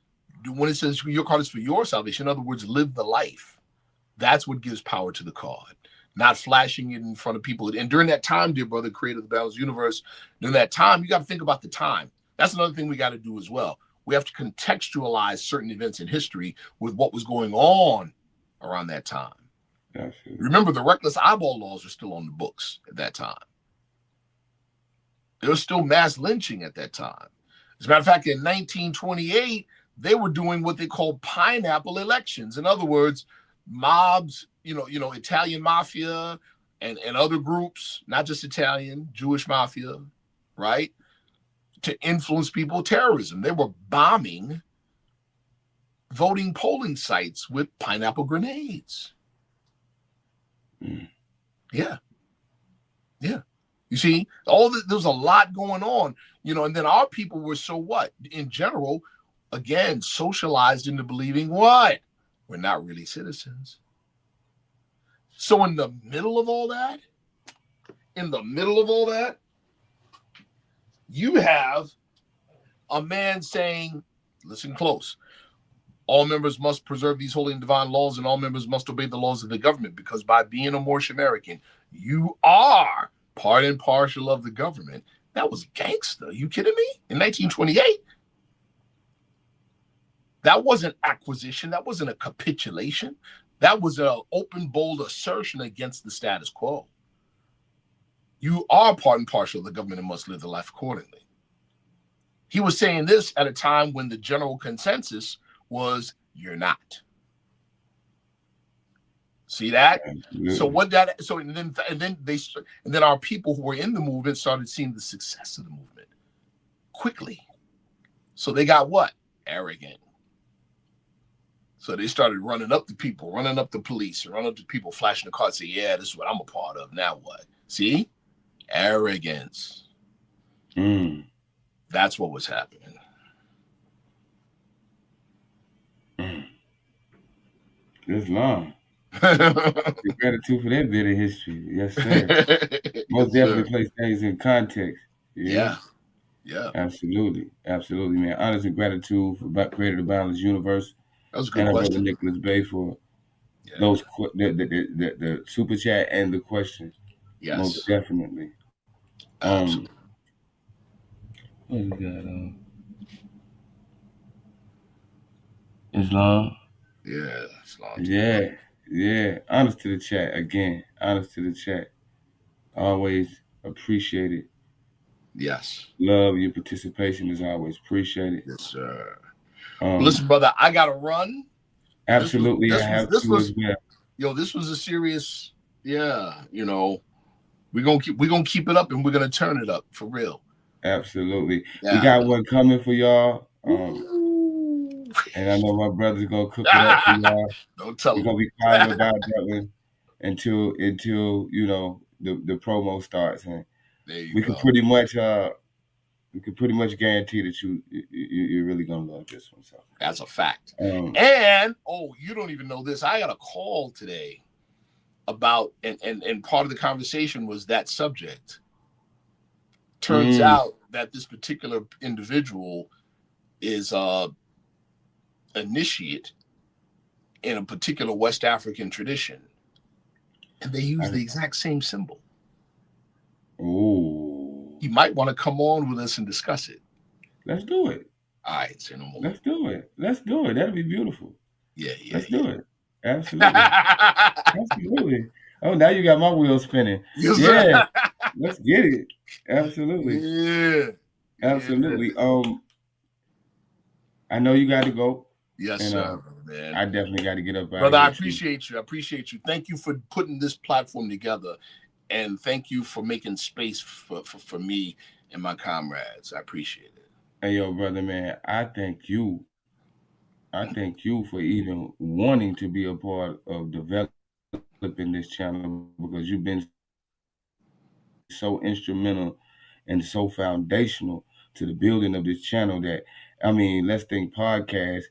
When it says your card is for your salvation, in other words, live the life. That's what gives power to the card. Not flashing it in front of people. And during that time, dear brother, creator of the balanced universe, during that time, you got to think about the time. That's another thing we got to do as well. We have to contextualize certain events in history with what was going on around that time. Absolutely. Remember, the reckless eyeball laws are still on the books at that time. There was still mass lynching at that time. As a matter of fact, in 1928, they were doing what they called pineapple elections. In other words, mobs, Italian mafia and other groups, not just Italian, Jewish mafia, right? To influence people, terrorism. They were bombing voting polling sites with pineapple grenades. Yeah. You see, there was a lot going on, and then our people were so what? In general, again, socialized into believing what? We're not really citizens. So in the middle of all that, you have a man saying, listen close, All members must preserve these holy and divine laws, and all members must obey the laws of the government, because by being a Moorish American, you are part and parcel of the government. That was gangster. You kidding me? In 1928? That wasn't acquisition. That wasn't a capitulation. That was an open, bold assertion against the status quo. You are part and parcel of the government and must live the life accordingly. He was saying this at a time when the general consensus was, you're not. See that? Absolutely. So what that? So and then our people who were in the movement started seeing the success of the movement quickly. So they got what? Arrogant. So they started running up the people, running up the police, running up the people, flashing the cards, say, "Yeah, this is what I'm a part of." Now what? See? Arrogance. That's what was happening. Islam. Gratitude for that bit of history. Yes, sir. Most definitely place things in context. Yeah. Absolutely, man. Honors and gratitude for Creator the Boundless Universe. That was a good and question. Brother Nicholas Bey for those the super chat and the questions. Yes, most definitely. Absolutely. What we got? Islam. Yeah, Islam. Yeah. Honors to the chat again. Honors to the chat. Always appreciate it. Yes. Love your participation is always appreciated. Yes, sir. Listen, brother, I gotta run. Absolutely, I have to as well. Yo, this was a serious. Yeah, we're gonna keep it up, and we're gonna turn it up for real. Absolutely, we got one coming for y'all. And I know my brother's gonna cook it up for y'all. Don't tell We're gonna be quiet about that one until the promo starts, and we can pretty much guarantee that you're really gonna love this one. So that's a fact. And you don't even know this. I got a call today about and part of the conversation was that subject. Turns out that this particular individual is initiate in a particular West African tradition, and they use the exact same symbol. Oh, you might want to come on with us and discuss it. Let's do it. All right, say no more. Let's do it. That'll be beautiful. Yeah. Let's do it. Absolutely. Absolutely. Oh, now you got my wheels spinning. Yes, yeah. Let's get it. Absolutely. Yeah. Absolutely. I know you got to go. Yes, sir, man. I definitely got to get up. Brother, I appreciate you. I appreciate you. Thank you for putting this platform together, and thank you for making space for me and my comrades. I appreciate it. Hey, yo, brother, man, I thank you. I thank you for even wanting to be a part of developing this channel, because you've been so instrumental and so foundational to the building of this channel that, Let's Think Podcast,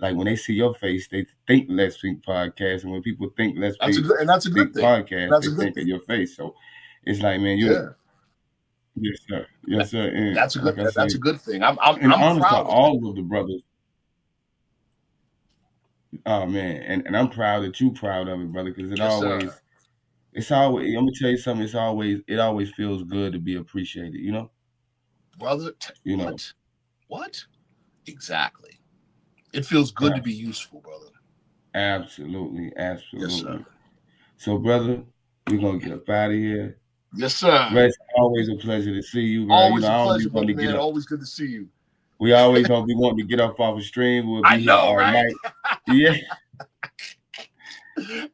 like when they see your face, they think Let's Think Podcast, and when people think Let's Think Podcast, they think of your face. So it's like, man, yes, sir. Yes, sir. And that's a good. That's a good thing. I'm honest proud to all of the brothers. Oh man, and I'm proud that you proud of it, brother, because it's always. I'm gonna tell you something. It always feels good to be appreciated, brother. What? Exactly. It feels good to be useful, brother. Absolutely. Yes, sir. So, brother, we're gonna get up out of here. Yes, sir. It's always a pleasure to see you, bro. Always a pleasure, man. Always good to see you. We always gonna be wanting to get up off a stream. We'll be here all night. Yeah.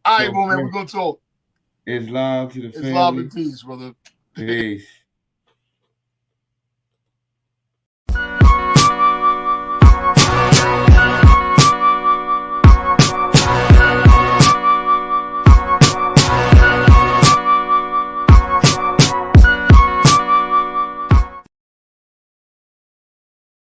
All right, man. We're gonna talk. Islam to the family. Islam and peace, brother. Peace.